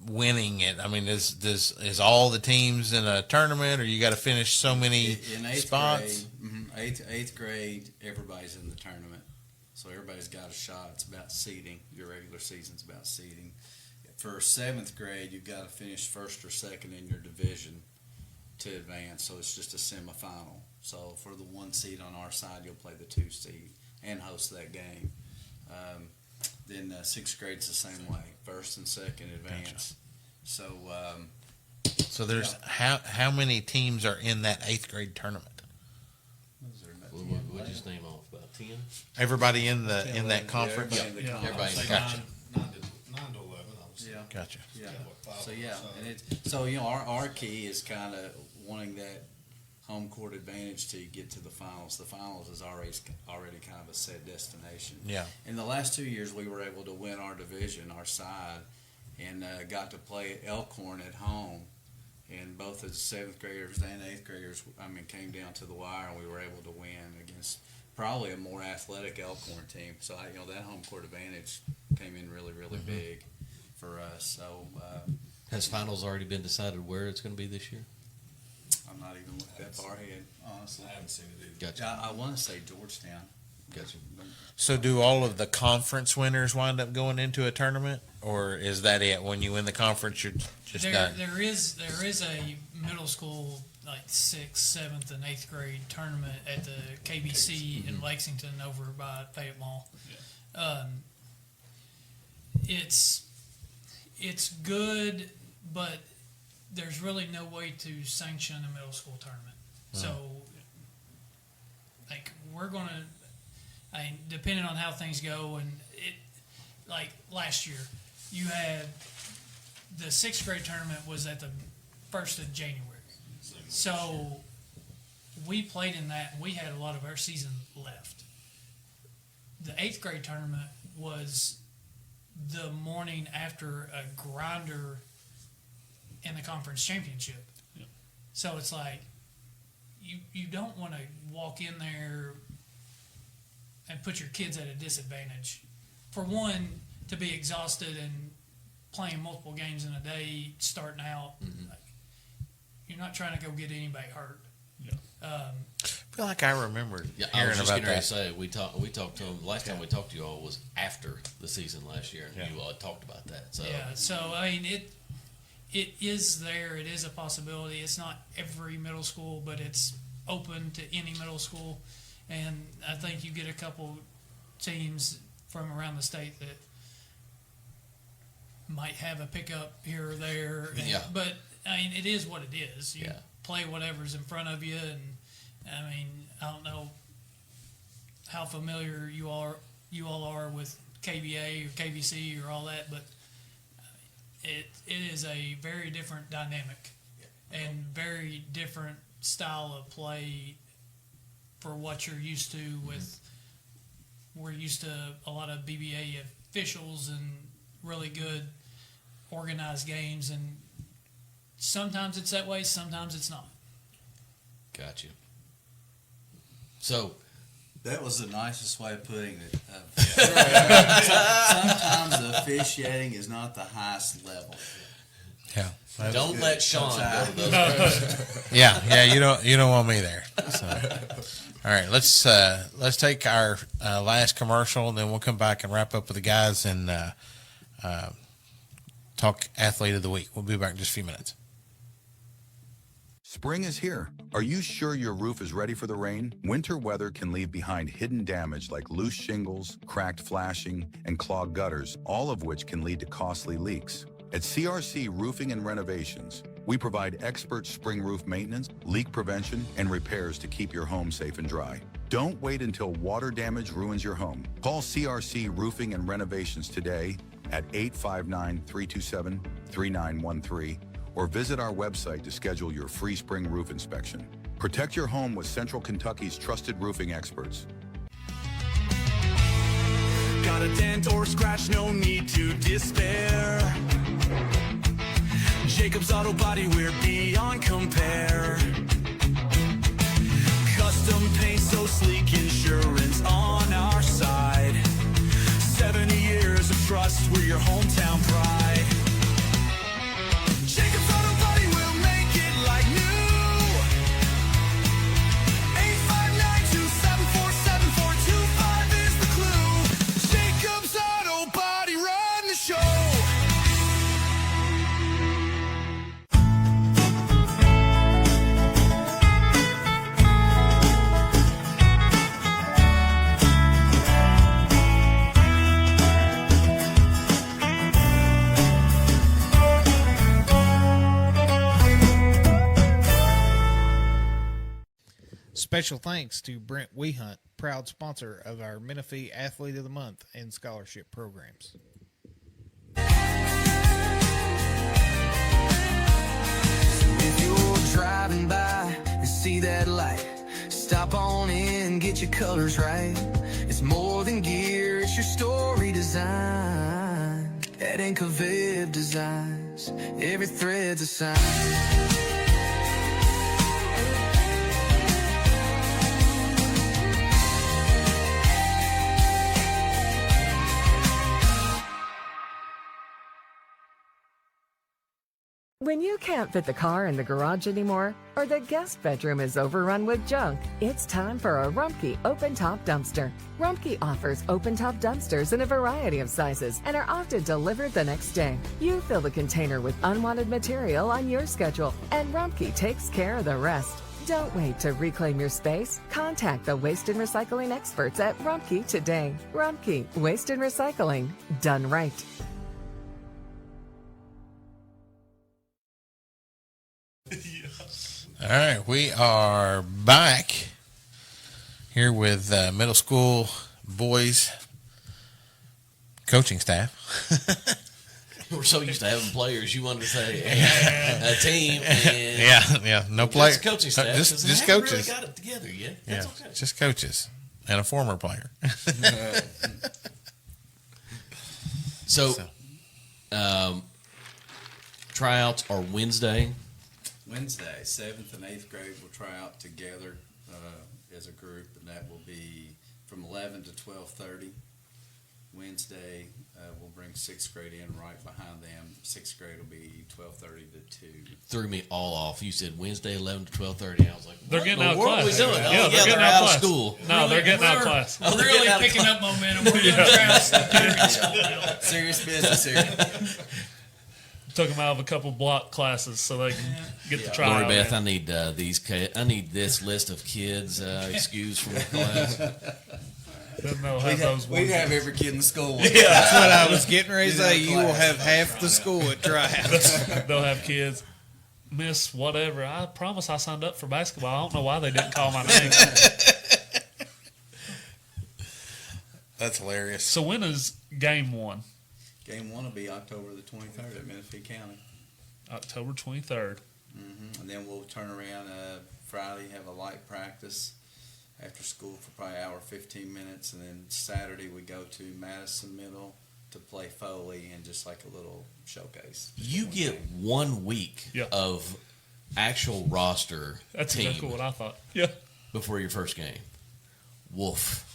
Speaker 5: winning it? I mean, is all the teams in a tournament, or you got to finish so many
Speaker 11: in eighth
Speaker 5: spots?
Speaker 11: Grade, eighth grade, everybody's in the tournament, so everybody's got a shot. It's about seeding. Your regular season's about seeding. For 7th grade, you've got to finish first or second in your division to advance. So it's just a semifinal. So for the 1 seed on our side, you'll play the 2 seed and host that game. Then 6th grade's the same way, first and second advance.
Speaker 5: Gotcha. So there's how many teams are in that 8th grade tournament?
Speaker 12: We just name off about 10.
Speaker 5: Everybody in that conference.
Speaker 11: Everybody in the conference.
Speaker 12: Everybody. Gotcha.
Speaker 14: 9 to 11, I would
Speaker 11: Yeah.
Speaker 5: Gotcha.
Speaker 11: Yeah. So yeah, and our key is kind of wanting that home court advantage to get to the finals. The finals is already kind of a set destination.
Speaker 5: Yeah.
Speaker 11: In the last 2 years, we were able to win our division, our side, and got to play Elkhorn at home. And both the 7th graders and 8th graders, came down to the wire, and we were able to win against probably a more athletic Elkhorn team. So that home court advantage came in really, really big for us. So
Speaker 12: has finals already been decided where it's going to be this year?
Speaker 11: I'm not even looking that far ahead, honestly.
Speaker 14: I haven't seen it either.
Speaker 12: Gotcha.
Speaker 11: I want to say Georgetown.
Speaker 12: Gotcha.
Speaker 5: So do all of the conference winners wind up going into a tournament, or is that it? When you win the conference, you're just done?
Speaker 13: There is a middle school like 6th, 7th, and 8th grade tournament at the KBC in Lexington over by Fayette Mall. It's good, but there's really no way to sanction a middle school tournament. So, we're gonna. Depending on how things go, and like last year, you had the 6th grade tournament was at the 1st of January. So we played in that, and we had a lot of our season left. The 8th grade tournament was the morning after a grinder in the conference championship.
Speaker 9: Yeah.
Speaker 13: So it's like you don't want to walk in there and put your kids at a disadvantage. For one, to be exhausted and playing multiple games in a day, starting out, you're not trying to go get anybody hurt.
Speaker 9: Yeah.
Speaker 5: I feel like I remember
Speaker 12: I
Speaker 5: hearing
Speaker 12: was just
Speaker 5: about
Speaker 12: getting ready
Speaker 5: that.
Speaker 12: to say we talked to them last time we talked to you all was after the season last year, and you all talked about that. So
Speaker 13: yeah, so it is there. It is a possibility. It's not every middle school, but it's open to any middle school. And I think you get a couple teams from around the state that might have a pickup here or there. But, it is what it is. You play whatever's in front of you. And, I don't know how familiar you all are with KBA or KBC or all that, but it is a very different dynamic and very different style of play for what you're used to with. We're used to a lot of BBA officials and really good organized games, and sometimes it's that way, sometimes it's not.
Speaker 12: Got you. So
Speaker 11: that was the nicest way of putting it. Sometimes the officiating is not the highest level.
Speaker 5: Yeah.
Speaker 12: Don't let Sean go to those.
Speaker 5: Yeah. You don't want me there. So. All right, let's take our last commercial, and then we'll come back and wrap up with the guys and talk athlete of the week. We'll be back in just a few minutes.
Speaker 18: Spring is here. Are you sure your roof is ready for the rain? Winter weather can leave behind hidden damage like loose shingles, cracked flashing, and clogged gutters, all of which can lead to costly leaks. At CRC Roofing and Renovations, we provide expert spring roof maintenance, leak prevention, and repairs to keep your home safe and dry. Don't wait until water damage ruins your home. Call CRC Roofing and Renovations today at 859-327-3913 or visit our website to schedule your free spring roof inspection. Protect your home with Central Kentucky's trusted roofing experts.
Speaker 2: Got a dent or scratch, no need to despair. Jacob's Auto Body, we're beyond compare. Custom paint so sleek, insurance on our side. 70 years of trust, we're your hometown pride. Jacob's Auto Body will make it like new. 859-274-7425 is the clue. Jacob's Auto Body, run the show.
Speaker 19: Special thanks to Brent Wehunt, proud sponsor of our Menifee Athlete of the Month and scholarship programs.
Speaker 2: driving by and see that light, stop on in, get your colors right. It's more than gear, it's your story design. At Incoviv Designs, every thread's a sign.
Speaker 20: When you can't fit the car in the garage anymore, or the guest bedroom is overrun with junk, it's time for a Rumpke open-top dumpster. Rumpke offers open-top dumpsters in a variety of sizes and are often delivered the next day. You fill the container with unwanted material on your schedule, and Rumpke takes care of the rest. Don't wait to reclaim your space. Contact the waste and recycling experts at Rumpke today. Rumpke, waste and recycling, done right.
Speaker 5: All right, we are back here with middle school boys coaching staff.
Speaker 12: We're so used to having players. You wanted to say a team. And
Speaker 5: no players.
Speaker 12: Just coaching staff.
Speaker 5: Just coaches.
Speaker 12: Really got it together yet. That's okay.
Speaker 5: Just coaches and a former player.
Speaker 12: So, tryouts are Wednesday.
Speaker 11: Wednesday, 7th and 8th grade will try out together as a group, and that will be from 11 to 12:30. Wednesday, we'll bring 6th grade in right behind them. 6th grade will be 12:30 to 2.
Speaker 12: Threw me all off. You said Wednesday, 11 to 12:30. I was like,
Speaker 9: they're getting out of
Speaker 12: class.
Speaker 9: What are we doing?
Speaker 12: Yeah, they're getting
Speaker 9: out
Speaker 12: of
Speaker 9: class.
Speaker 12: School.
Speaker 9: No, they're getting out of class.
Speaker 13: We're really picking up momentum. We're doing tryouts.
Speaker 11: Serious business here.
Speaker 9: Took them out of a couple block classes so they can get the trial.
Speaker 12: Lori Beth, I need I need this list of kids excused from the class.
Speaker 11: We'd have every kid in school.
Speaker 19: Yeah, that's what I was getting ready to say. You will have half the school at tryouts.
Speaker 9: They'll have kids, Miss whatever. I promise I signed up for basketball. I don't know why they didn't call my name.
Speaker 5: That's hilarious.
Speaker 9: So when is game one?
Speaker 11: Game one will be October the 23rd at Menifee County.
Speaker 9: October 23rd.
Speaker 11: And then we'll turn around Friday, have a light practice after school for probably an hour, 15 minutes. And then Saturday we go to Madison Middle to play Foley and just like a little showcase.
Speaker 12: You get 1 week of actual roster
Speaker 9: That's
Speaker 12: team.
Speaker 9: exactly what I thought. Yeah.
Speaker 12: Before your first game. Woof.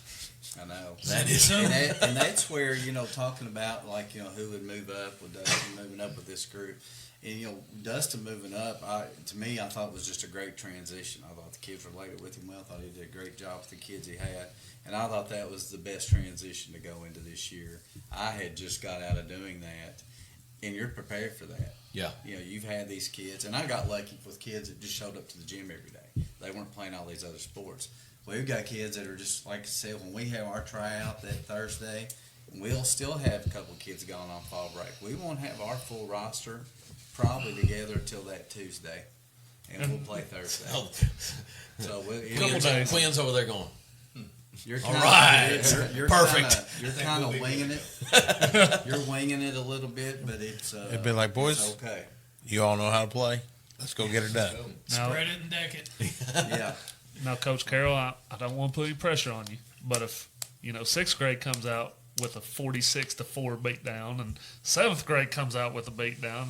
Speaker 11: I know.
Speaker 12: That is.
Speaker 11: And that's where, talking about, like, who would move up with Dustin moving up with this group. And, Dustin moving up, to me, I thought was just a great transition. I thought the kids related with him well. I thought he did a great job with the kids he had. And I thought that was the best transition to go into this year. I had just got out of doing that. And you're prepared for that.
Speaker 12: Yeah.
Speaker 11: You've had these kids. And I got lucky with kids that just showed up to the gym every day. They weren't playing all these other sports. We've got kids that are just, like I said, when we have our tryout that Thursday, we'll still have a couple of kids going on fall break. We won't have our full roster probably together till that Tuesday, and we'll play Thursday. So
Speaker 12: Quinn's over there going,
Speaker 11: you're
Speaker 12: all right,
Speaker 11: you're
Speaker 12: perfect.
Speaker 11: You're kind of winging it. You're winging it a little bit, but it's
Speaker 5: it'd be like, boys,
Speaker 11: okay.
Speaker 5: You all know how to play. Let's go get it done.
Speaker 13: Spread it and deck it.
Speaker 11: Yeah.
Speaker 9: Now, Coach Carroll, I don't want to put any pressure on you, but if 6th grade comes out with a 46-4 beatdown, and 7th grade comes out with a beatdown,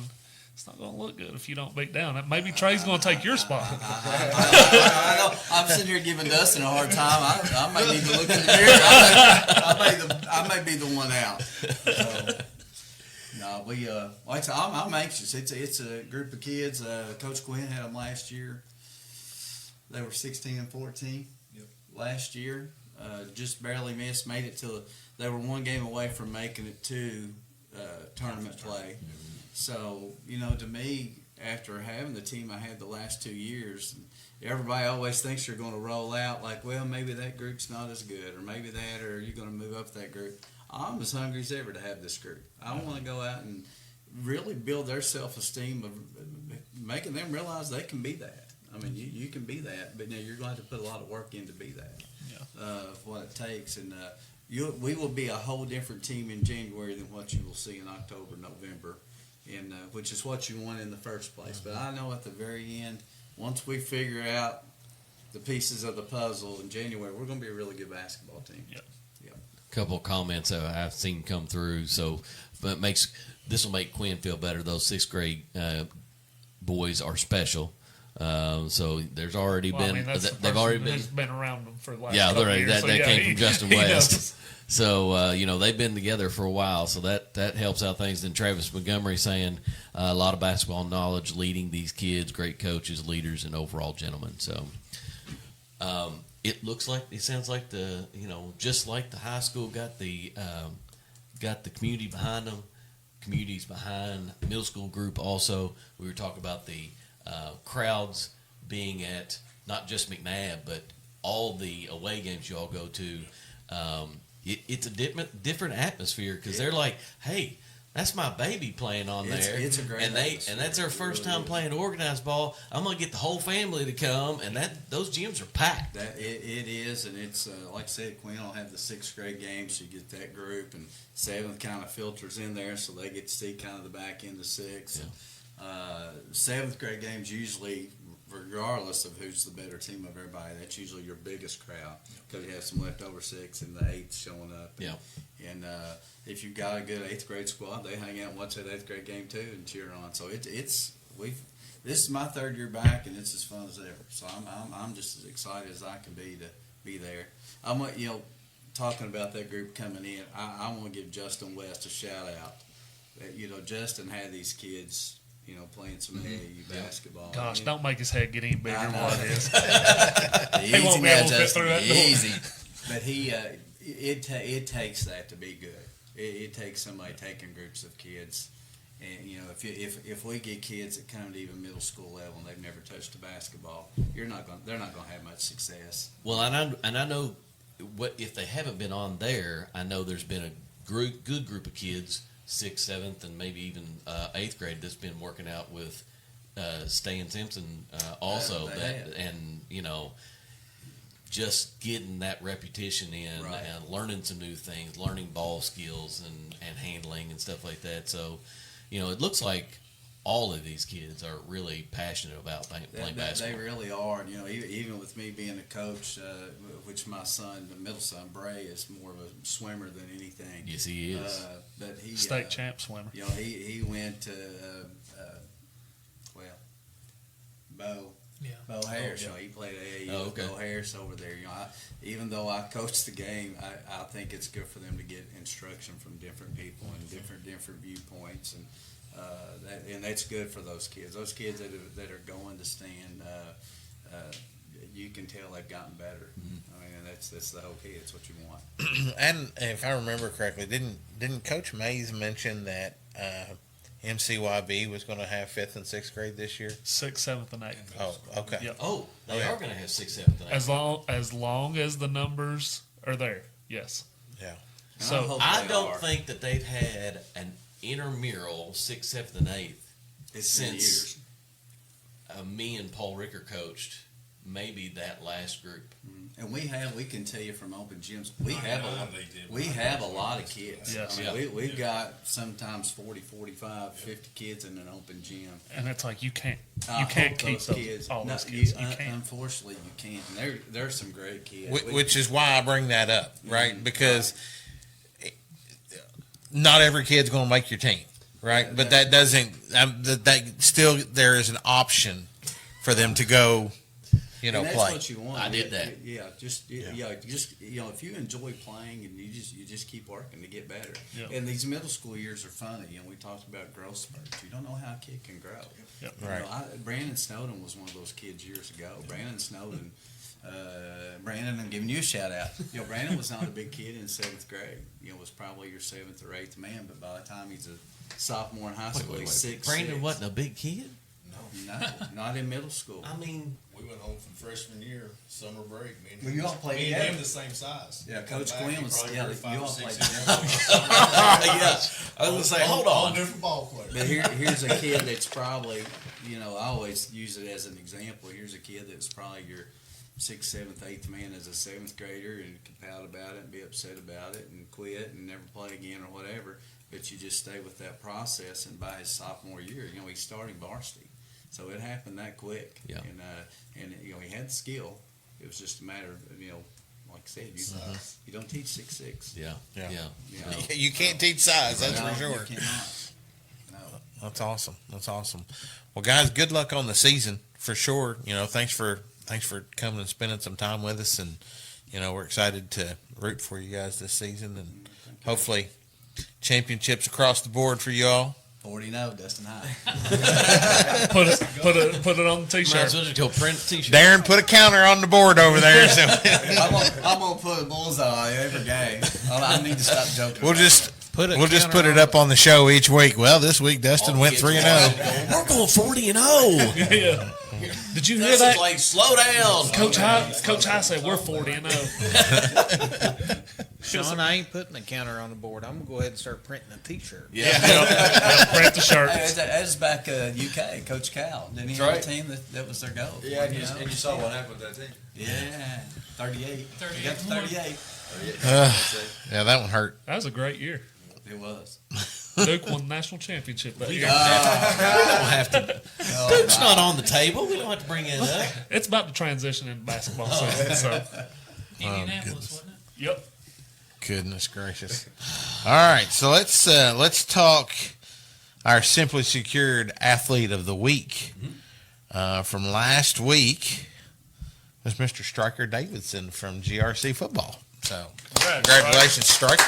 Speaker 9: it's not going to look good if you don't beat down. Maybe Trey's going to take your spot.
Speaker 11: I know. I'm sitting here giving Dustin a hard time. I may need to look in the mirror. I may be the one out. So, no, like I said, I'm anxious. It's a group of kids. Coach Quinn had them last year. They were 16 and 14 last year. Just barely missed. Made it till they were one game away from making it to tournament play. So, to me, after having the team I had the last 2 years, everybody always thinks you're going to roll out like, well, maybe that group's not as good, or maybe that, or you're going to move up that group. I'm as hungry as ever to have this group. I want to go out and really build their self-esteem of making them realize they can be that. I mean, you can be that, but now you're going to have to put a lot of work in to be that. What it takes, and we will be a whole different team in January than what you will see in October, November, and which is what you want in the first place. But I know at the very end, once we figure out the pieces of the puzzle in January, we're going to be a really good basketball team.
Speaker 9: Yep.
Speaker 12: Couple of comments I've seen come through. So, but this will make Quinn feel better. Those sixth grade boys are special. So there's already been they've already been
Speaker 9: around them for the last
Speaker 12: that came from Justin West.
Speaker 9: Knows.
Speaker 12: So they've been together for a while, so that helps out things. Then Travis Montgomery saying a lot of basketball knowledge, leading these kids, great coaches, leaders, and overall gentlemen. So it sounds like just like the high school got the community behind them. Communities behind middle school group also. We were talking about the crowds being at not just McNabb, but all the away games you all go to. It's a different atmosphere because they're like, hey, that's my baby playing on there.
Speaker 11: It's a great atmosphere.
Speaker 12: And that's their first time playing organized ball. I'm gonna get the whole family to come, and those gyms are packed.
Speaker 11: It is, and it's like I said, Quinn will have the sixth grade games, so you get that group, and seventh kind of filters in there, so they get to see kind of the back end of sixth. Yeah. Seventh grade games usually, regardless of who's the better team of everybody, that's usually your biggest crowd because you have some leftover six and the eighth showing up. And if you've got a good eighth grade squad, they hang out and watch that eighth grade game too and cheer on. So this is my third year back and it's as fun as ever. So I'm just as excited as I can be to be there. I'm talking about that group coming in. I want to give Justin West a shout out. Justin had these kids. Playing some AAU basketball.
Speaker 9: Gosh, don't make his head get any bigger than what it is.
Speaker 11: He
Speaker 9: won't be able to fit through that door.
Speaker 11: Easy. But it takes that to be good. It takes somebody taking groups of kids, and if we get kids that come to even middle school level and they've never touched a basketball, they're not going to have much success.
Speaker 12: Well, and I know what if they haven't been on there. I know there's been a good group of kids. 6th, 7th, and maybe even 8th grade that's been working out with Stan Simpson also. Just getting that repetition in and learning some new things, learning ball skills and handling and stuff like that. So, it looks like all of these kids are really passionate about playing basketball.
Speaker 11: They really are. And, even with me being a coach, which my son, the middle son, Bray, is more of a swimmer than anything.
Speaker 12: Yes, he is.
Speaker 11: But he
Speaker 9: state champ swimmer.
Speaker 11: He went to Bo Harris. He played AAU with Bo Harris over there. Even though I coached the game, I think it's good for them to get instruction from different people and different viewpoints and. And that's good for those kids. Those kids that are going to stand, you can tell they've gotten better. I mean, that's the whole key. It's what you want.
Speaker 5: And if I remember correctly, didn't Coach Mays mention that MCYB was going to have 5th and 6th grade this year?
Speaker 9: 6th, 7th, and 8th.
Speaker 5: Oh, okay.
Speaker 12: Yep. Oh, they are going to have 6th, 7th, and 8th.
Speaker 9: As long as the numbers are there, yes.
Speaker 5: Yeah.
Speaker 12: So I don't think that they've had an intramural 6th, 7th, and 8th since me and Paul Ricker coached. Maybe that last group.
Speaker 11: And we can tell you from open gyms, we have a lot of kids.
Speaker 9: Yes.
Speaker 11: We've got sometimes 40, 45, 50 kids in an open gym.
Speaker 9: And it's like you can't keep
Speaker 11: those kids.
Speaker 9: Those kids. You can't.
Speaker 11: Unfortunately, you can't. And there's some great kids.
Speaker 5: Which is why I bring that up, right? Because not every kid's going to make your team, right? But that doesn't. That still there is an option for them to go.
Speaker 11: That's
Speaker 5: play.
Speaker 11: What you want.
Speaker 12: I did that.
Speaker 11: Just if you enjoy playing and you just keep working to get better.
Speaker 9: Yep.
Speaker 11: And these middle school years are funny. We talked about growth spurts. You don't know how a kid can grow.
Speaker 9: Yep.
Speaker 5: Right.
Speaker 11: Brandon Snowden was one of those kids years ago. Brandon Snowden. Brandon, I'm giving you a shout out. Brandon was not a big kid in 7th grade. Was probably your 7th or 8th man. But by the time he's a sophomore in high school, he's 6'6".
Speaker 12: Brandon wasn't a big kid.
Speaker 11: No, not in middle school.
Speaker 12: I mean,
Speaker 14: we went home for freshman year, summer break.
Speaker 11: You all played
Speaker 14: me
Speaker 11: together.
Speaker 14: and him the same size.
Speaker 11: Yeah, Coach Quinn was. You all played
Speaker 12: together. I was gonna say, hold on.
Speaker 14: All different ball players.
Speaker 11: But here's a kid that's probably, I always use it as an example. Here's a kid that's probably your 6th, 7th, 8th man as a 7th grader and can pout about it and be upset about it and quit and never play again or whatever. But you just stay with that process, and by his sophomore year, he's starting varsity. So it happened that quick.
Speaker 12: Yeah.
Speaker 11: And you know, he had the skill. It was just a matter of, you know, like I said, you don't teach 6'6".
Speaker 12: Yeah.
Speaker 5: Yeah.
Speaker 11: You know,
Speaker 5: You can't teach size, that's
Speaker 11: no,
Speaker 5: for sure.
Speaker 11: You cannot. No.
Speaker 5: That's awesome. That's awesome. Well, guys, good luck on the season for sure. You know, thanks for coming and spending some time with us, and you know, we're excited to root for you guys this season, and hopefully championships across the board for you all.
Speaker 11: 40-0, Dustin High.
Speaker 9: Put it on the t-shirt.
Speaker 12: Might as well just go print a t-shirt.
Speaker 5: Darren, put a counter on the board over there. So.
Speaker 11: I'm gonna put a bullseye every game. I need to stop joking.
Speaker 5: We'll just put it up on the show each week. Well, this week Dustin went 3-0.
Speaker 12: We're going 40-0.
Speaker 9: Yeah. Did you hear
Speaker 12: Dustin's
Speaker 9: that?
Speaker 12: like, slow down.
Speaker 9: Coach High said we're 40-0.
Speaker 19: Sean, I ain't putting a counter on the board. I'm gonna go ahead and start printing a T-shirt.
Speaker 9: Yeah. Print the shirt.
Speaker 11: Hey, that was back UK, Coach Cal. Didn't he have a team that was their goal?
Speaker 10: Yeah, and you saw what happened with that team.
Speaker 11: Yeah, 38. He got to 38.
Speaker 5: Yeah, that one hurt.
Speaker 9: That was a great year.
Speaker 11: It was.
Speaker 9: Duke won the national championship that year.
Speaker 12: We don't have to. Duke's not on the table. We don't have to bring it up.
Speaker 9: It's about to transition into basketball season. So.
Speaker 13: Indianapolis, wasn't it?
Speaker 9: Yep.
Speaker 5: Goodness gracious. All right, so let's talk our Simply Secured Athlete of the Week. From last week was Mr. Striker Davidson from GRC Football. So congratulations, Striker.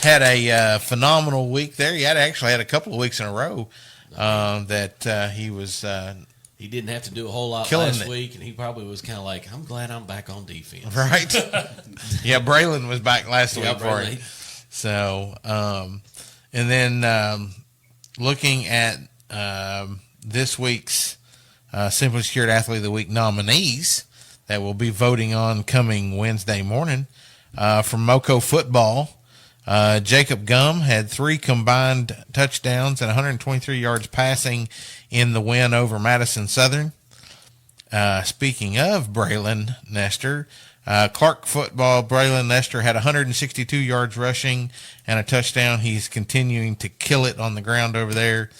Speaker 5: Had a phenomenal week there. He actually had a couple of weeks in a row that he was.
Speaker 12: He didn't have to do a whole lot last week, and he probably was kind of like, I'm glad I'm back on defense.
Speaker 5: Right? Yeah, Braylon was back last week for
Speaker 12: Braylon.
Speaker 5: him. So, and then looking at this week's Simply Secured Athlete of the Week nominees that we'll be voting on coming Wednesday morning from Moco Football. Jacob Gum had 3 combined touchdowns and 123 yards passing in the win over Madison Southern. Speaking of Braylon Nestor, Clark Football, Braylon Nestor had 162 yards rushing and a touchdown. He's continuing to kill it on the ground over there.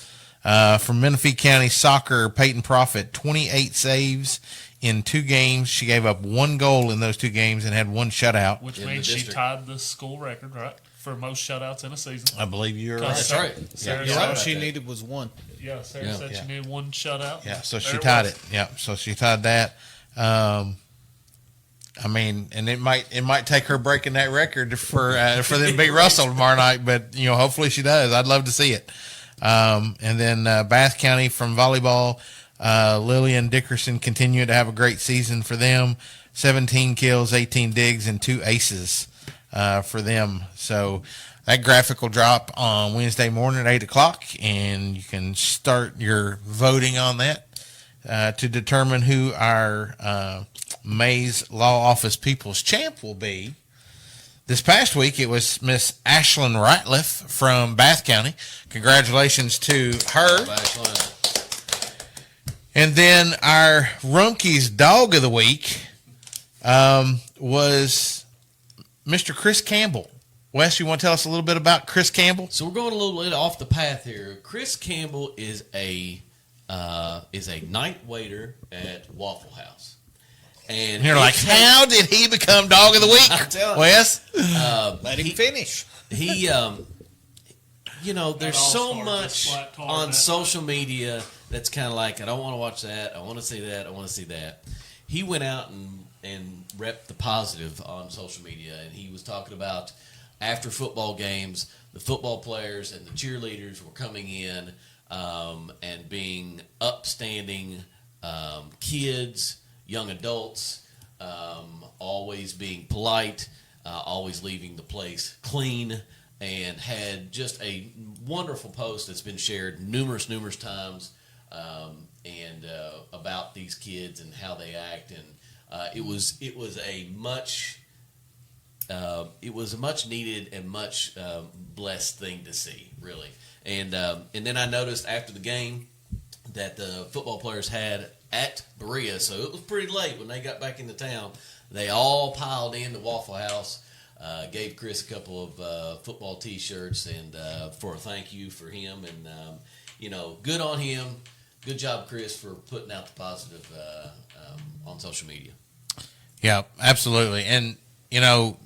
Speaker 5: From Menifee County Soccer, Peyton Profit, 28 saves in 2 games. She gave up 1 goal in those 2 games and had 1 shutout.
Speaker 9: Which means she tied the school record, right? For most shutouts in a season.
Speaker 5: I believe you're right.
Speaker 9: That's right.
Speaker 19: Sarah said all she needed was 1.
Speaker 9: Yeah, Sarah said she needed 1 shutout.
Speaker 5: Yeah, so she tied it. Yeah, so she tied that. I mean, and it might take her breaking that record for them to beat Russell tomorrow night, but you know, hopefully she does. I'd love to see it. And then Bath County from volleyball, Lillian Dickerson continued to have a great season for them. 17 kills, 18 digs, and 2 aces for them. So that graphic will drop on Wednesday morning at 8 o'clock, and you can start your voting on that to determine who our Mays Law Office People's Champ will be. This past week, it was Miss Ashlyn Ratliff from Bath County. Congratulations to her. And then our Rumpke's Dog of the Week was Mr. Chris Campbell. Wes, you want to tell us a little bit about Chris Campbell?
Speaker 12: So we're going a little bit off the path here. Chris Campbell is a night waiter at Waffle House. And
Speaker 5: you're like, how did he become Dog of the Week, Wes?
Speaker 19: Let him finish.
Speaker 12: He, you know, there's so much on social media that's kind of like, I don't want to watch that. I want to see that. I want to see that. He went out and repped the positive on social media, and he was talking about after football games, the football players and the cheerleaders were coming in and being upstanding kids, young adults, always being polite, always leaving the place clean, and had just a wonderful post that's been shared numerous times and about these kids and how they act, and it was a much needed and much blessed thing to see, really. And then I noticed after the game that the football players had at Berea, so it was pretty late when they got back into town. They all piled into Waffle House, gave Chris a couple of football T-shirts and for a thank you for him, and you know, good on him. good job, Chris, for putting out the positive on social media.
Speaker 5: Yeah, absolutely. And, you know,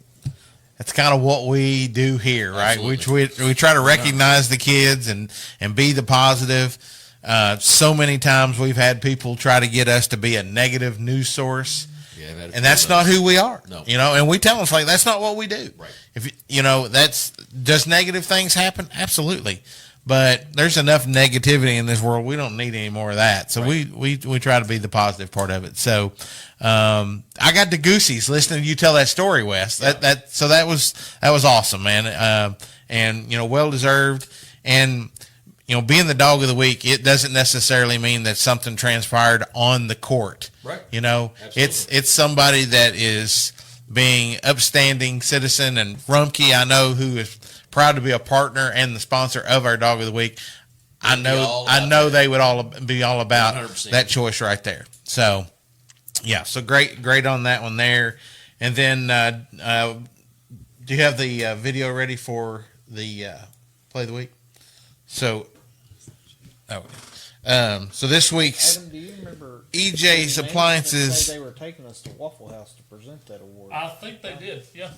Speaker 5: that's kind of what we do here, right? We try to recognize the kids and be the positive. So many times we've had people try to get us to be a negative news source. Yeah, and that's not who we are. No. You know, and we tell them, it's like, that's not what we do. Right. If you know, does negative things happen? Absolutely. But there's enough negativity in this world. We don't need any more of that. So we try to be the positive part of it. So I got the goosies listening to you tell that story, Wes. Yeah. That was awesome, man. And you know, well deserved. And you know, being the dog of the week, it doesn't necessarily mean that something transpired on the court. Right. You know, absolutely. It's somebody that is being upstanding citizen. And Rumpke, I know, who is proud to be a partner and the sponsor of our dog of the week. I know they would all be all about 100%. That choice right there. So yeah, so great on that one there. And then do you have the video ready for the play of the week? So so this week's
Speaker 19: Adam, do you remember
Speaker 5: EJ's Appliances?
Speaker 19: They were taking us to Waffle House to present that award.
Speaker 9: I think they did. Yeah.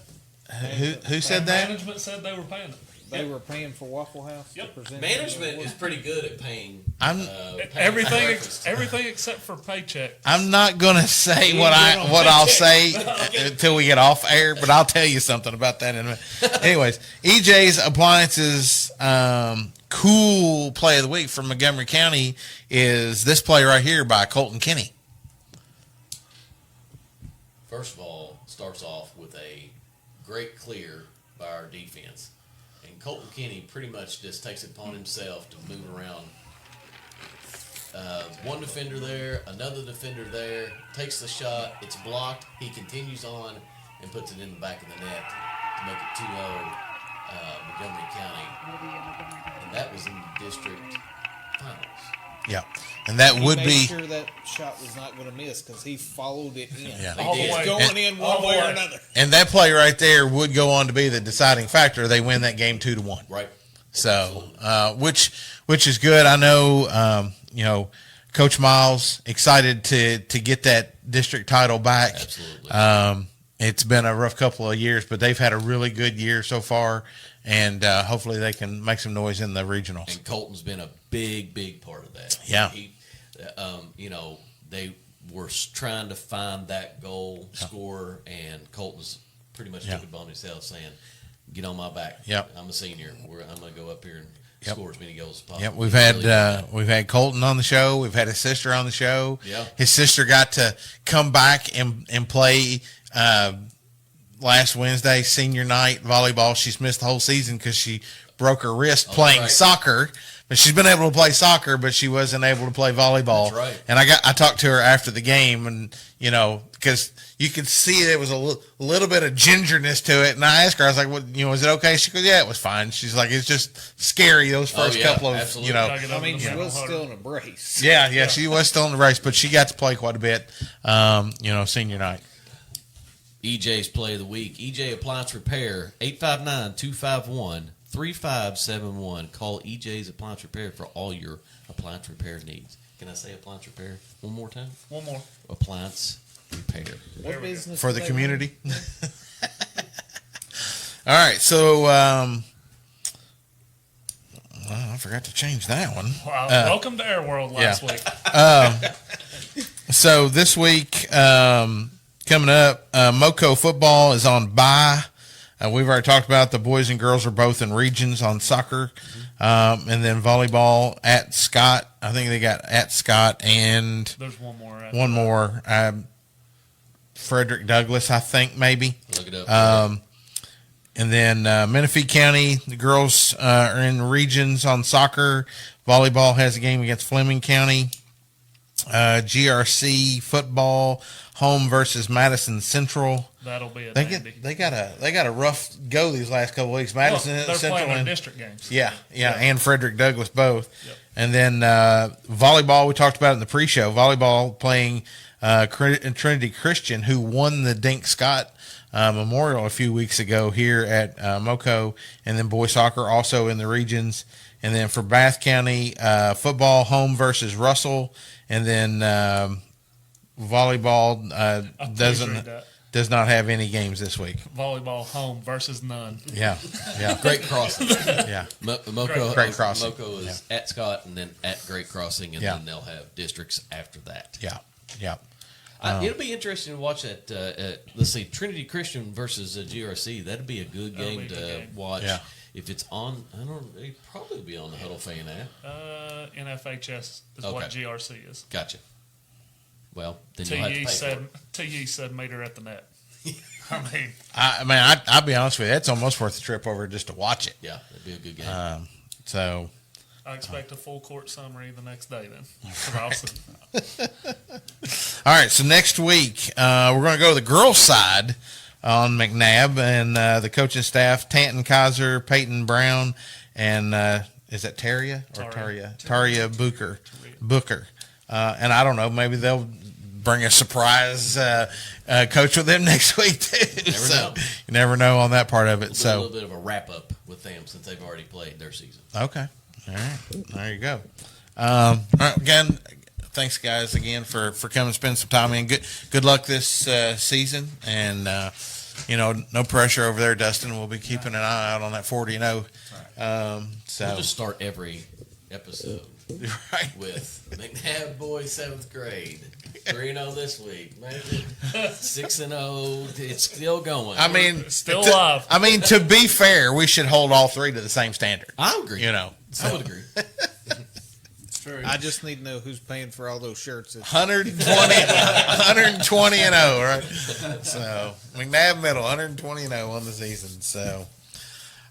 Speaker 5: Who said that?
Speaker 9: Management said they were paying it.
Speaker 19: They were paying for Waffle House to present.
Speaker 12: Management is pretty good at paying.
Speaker 9: Everything except for paycheck.
Speaker 5: I'm not gonna say what I'll say until we get off air, but I'll tell you something about that in a minute. Anyways, EJ's Appliances cool play of the week from Montgomery County is this play right here by Colton Kinney.
Speaker 12: First of all, starts off with a great clear by our defense. And Colton Kinney pretty much just takes it upon himself to move around. One defender there, another defender there, takes the shot, it's blocked, he continues on and puts it in the back of the net to make it 2-0 Montgomery County. And that was in the district finals.
Speaker 5: Yeah, and that would be
Speaker 19: sure that shot was not going to miss because he followed it in.
Speaker 5: Yeah,
Speaker 19: it's going in one way or another.
Speaker 5: And that play right there would go on to be the deciding factor. They win that game 2-1.
Speaker 12: Right.
Speaker 5: So, which is good. I know, you know, Coach Miles excited to get that district title back.
Speaker 12: Absolutely.
Speaker 5: It's been a rough couple of years, but they've had a really good year so far. And hopefully they can make some noise in the regionals.
Speaker 12: And Colton's been a big part of that.
Speaker 5: Yeah.
Speaker 12: You know, they were trying to find that goal scorer, and Colton's pretty much took it upon himself saying, get on my back.
Speaker 5: Yep.
Speaker 12: I'm a senior. I'm going to go up here and score as many goals as possible.
Speaker 5: Yep. We've had Colton on the show. We've had his sister on the show.
Speaker 12: Yeah.
Speaker 5: His sister got to come back and play last Wednesday, senior night volleyball. She's missed the whole season because she broke her wrist playing soccer. But she's been able to play soccer, but she wasn't able to play volleyball.
Speaker 12: That's right.
Speaker 5: And I talked to her after the game, and you know, because you could see there was a little bit of gingerness to it. And I asked her, I was like, "Well, you know, is it okay?" She goes, "Yeah, it was fine." She's like, "It's just scary those first couple of,
Speaker 12: absolutely.
Speaker 5: you know."
Speaker 19: I mean, she was still in a brace.
Speaker 5: Yeah, she was still in the race, but she got to play quite a bit. You know, senior night.
Speaker 12: EJ's play of the week. EJ Appliance Repair, 859-251-3571. Call EJ's Appliance Repair for all your appliance repair needs. Can I say appliance repair one more time?
Speaker 9: One more.
Speaker 12: Appliance repair.
Speaker 19: What business
Speaker 5: for the community? All right, so I forgot to change that one.
Speaker 9: Wow, welcome to Air World last week.
Speaker 5: So this week, coming up, Moco football is on bye. We've already talked about the boys and girls are both in regions on soccer. And then volleyball at Scott. I think they got at Scott and
Speaker 9: there's one more.
Speaker 5: One more. Frederick Douglass, I think, maybe.
Speaker 12: Look it up.
Speaker 5: And then Menifee County, the girls are in regions on soccer. Volleyball has a game against Fleming County. GRC football, home versus Madison Central.
Speaker 9: That'll be a
Speaker 5: they got a rough go these last couple of weeks. Madison
Speaker 9: they're
Speaker 5: Central
Speaker 9: playing
Speaker 5: and
Speaker 9: district games.
Speaker 5: Yeah, and Frederick Douglass both. Yep. And then volleyball, we talked about it in the pre-show. Volleyball playing Trinity Christian, who won the Dink Scott Memorial a few weeks ago here at Moco. And then boys soccer also in the regions. And then for Bath County, football home versus Russell. And then volleyball does not have any games this week.
Speaker 9: Volleyball home versus none.
Speaker 5: Yeah.
Speaker 12: Great Crossing.
Speaker 5: Yeah.
Speaker 12: Great
Speaker 5: Crossing.
Speaker 12: Moco is at Scott and then at Great Crossing, and then they'll have districts after that.
Speaker 5: Yeah.
Speaker 12: It'll be interesting to watch that. Let's see, Trinity Christian versus GRC. That'd be a good game to watch.
Speaker 5: Yeah.
Speaker 12: If it's on, I don't. It'd probably be on the Huddle Fan app.
Speaker 9: NFHS is what GRC is.
Speaker 12: Gotcha. Well, then you'll have to pay for it.
Speaker 9: TE said meet her at the net.
Speaker 5: I'll be honest with you. It's almost worth the trip over just to watch it.
Speaker 12: Yeah, it'd be a good game.
Speaker 5: So
Speaker 9: I expect a full court summary the next day then.
Speaker 5: All right, so next week we're going to go to the girls' side on McNabb, and the coaching staff, Tanton Kaiser, Peyton Brown, and is that Taria or Taria Booker. And I don't know, maybe they'll bring a surprise coach with them next week too. You never know on that part of it.
Speaker 12: We'll do a little bit of a wrap up with them since they've already played their season.
Speaker 5: Okay, all right, there you go. All right, again, thanks guys again for coming and spending some time in. Good luck this season, and no pressure over there, Dustin. We'll be keeping an eye out on that 40-0. So
Speaker 12: we'll just start every episode with McNabb boys 7th grade 3-0 this week. Maybe 6-0. It's still going.
Speaker 5: I mean,
Speaker 9: still live.
Speaker 5: I mean, to be fair, we should hold all three to the same standard.
Speaker 12: I agree.
Speaker 5: I
Speaker 12: would agree.
Speaker 19: I just need to know who's paying for all those shirts.
Speaker 5: 120 and 0, right? So McNabb Middle 120 and 0 on the season. So,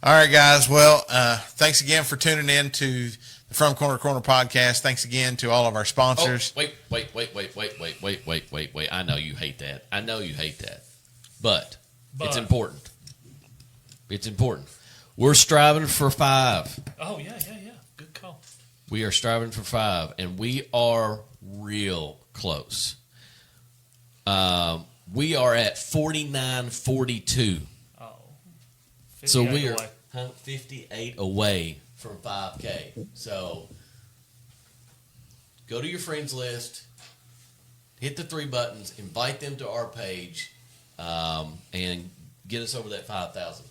Speaker 5: all right, guys. Well, thanks again for tuning in to the From Corner to Corner podcast. Thanks again to all of our sponsors.
Speaker 12: Oh, wait. I know you hate that. But it's important. It's important. We're striving for 5.
Speaker 9: Oh, yeah. Good call.
Speaker 12: We are striving for 5, and we are real close. We are at 49-42.
Speaker 9: Oh,
Speaker 12: so we are
Speaker 9: away.
Speaker 12: 58 away from 5K. So go to your friends list, hit the 3 buttons, invite them to our page, and get us over that 5,000.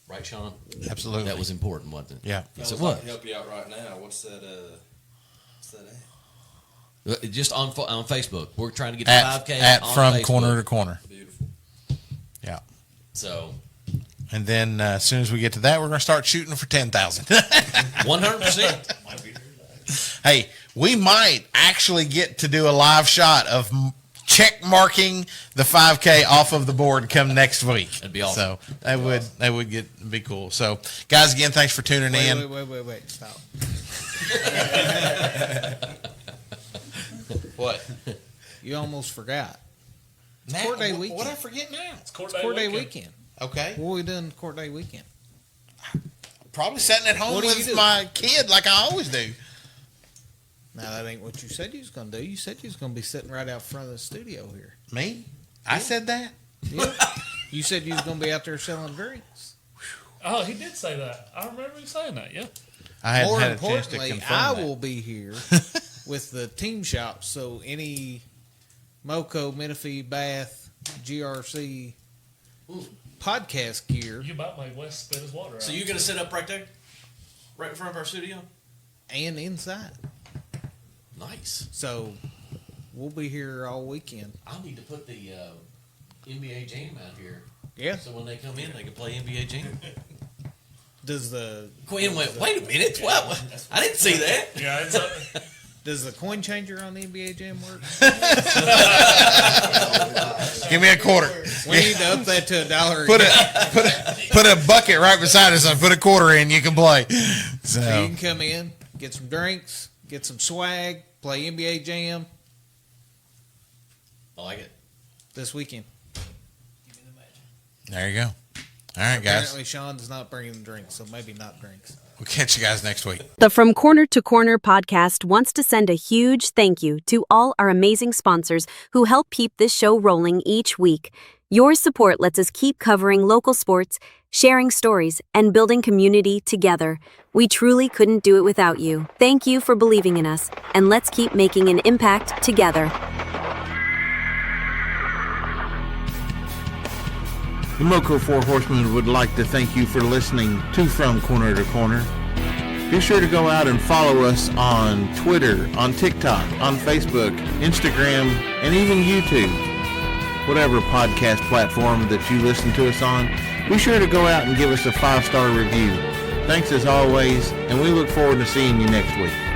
Speaker 12: Right, Sean?
Speaker 5: Absolutely.
Speaker 12: That was important, wasn't it?
Speaker 5: Yeah.
Speaker 12: Yes, it
Speaker 10: I
Speaker 12: was.
Speaker 10: can help you out right now. What's that at?
Speaker 12: Just on Facebook. We're trying to get to
Speaker 5: At
Speaker 12: 5K on
Speaker 5: From
Speaker 12: Facebook.
Speaker 5: Corner to Corner.
Speaker 10: Beautiful.
Speaker 5: Yeah.
Speaker 12: So.
Speaker 5: And then as soon as we get to that, we're going to start shooting for 10,000.
Speaker 12: 100%.
Speaker 5: Hey, we might actually get to do a live shot of check marking the 5K off of the board come next week.
Speaker 12: That'd be awesome.
Speaker 5: So that would be cool. So guys, again, thanks for tuning in.
Speaker 19: Wait, stop.
Speaker 5: What?
Speaker 19: You almost forgot. It's court day weekend.
Speaker 5: What I forget now?
Speaker 9: It's court
Speaker 19: day weekend.
Speaker 5: Okay.
Speaker 19: What are we doing court day weekend?
Speaker 5: Probably sitting at home
Speaker 19: What do you
Speaker 5: with
Speaker 19: do?
Speaker 5: my kid like I always do.
Speaker 19: Now, that ain't what you said you was going to do. You said you was going to be sitting right out front of the studio here.
Speaker 5: Me? I said that?
Speaker 19: Yeah. You said you was going to be out there selling drinks.
Speaker 9: Oh, he did say that. I remember him saying that, yeah.
Speaker 5: I hadn't
Speaker 19: More
Speaker 5: had a chance to
Speaker 19: importantly,
Speaker 5: confirm
Speaker 19: I
Speaker 5: that.
Speaker 19: will be here with the team shop. So any Moco, Menifee, Bath, GRC podcast gear.
Speaker 9: You about made Wes spit his water out.
Speaker 12: So you're going to sit up right there? Right in front of our studio?
Speaker 19: And inside.
Speaker 12: Nice.
Speaker 19: So we'll be here all weekend.
Speaker 12: I need to put the NBA Jam out here.
Speaker 19: Yeah.
Speaker 12: So when they come in, they can play NBA Jam.
Speaker 19: Does the
Speaker 12: Quinn went, wait a minute. What? I didn't see that.
Speaker 9: Yeah, it's
Speaker 19: does the coin changer on the NBA Jam work?
Speaker 5: Give me a quarter.
Speaker 19: We need to up that to $1.
Speaker 5: Put a bucket right beside us and put a quarter in. You can play.
Speaker 19: So you can come in, get some drinks, get some swag, play NBA Jam.
Speaker 12: I like it.
Speaker 19: This weekend.
Speaker 5: There you go. All right, guys.
Speaker 19: Apparently, Sean does not bring in drinks, so maybe not drinks.
Speaker 5: We'll catch you guys next week.
Speaker 21: The From Corner to Corner podcast wants to send a huge thank you to all our amazing sponsors who help keep this show rolling each week. Your support lets us keep covering local sports, sharing stories, and building community together. We truly couldn't do it without you. Thank you for believing in us, and let's keep making an impact together.
Speaker 5: The Moco Four Horsemen would like to thank you for listening to From Corner to Corner. Be sure to go out and follow us on Twitter, on TikTok, on Facebook, Instagram, and even YouTube. Whatever podcast platform that you listen to us on, be sure to go out and give us a 5-star review. Thanks as always, and we look forward to seeing you next week.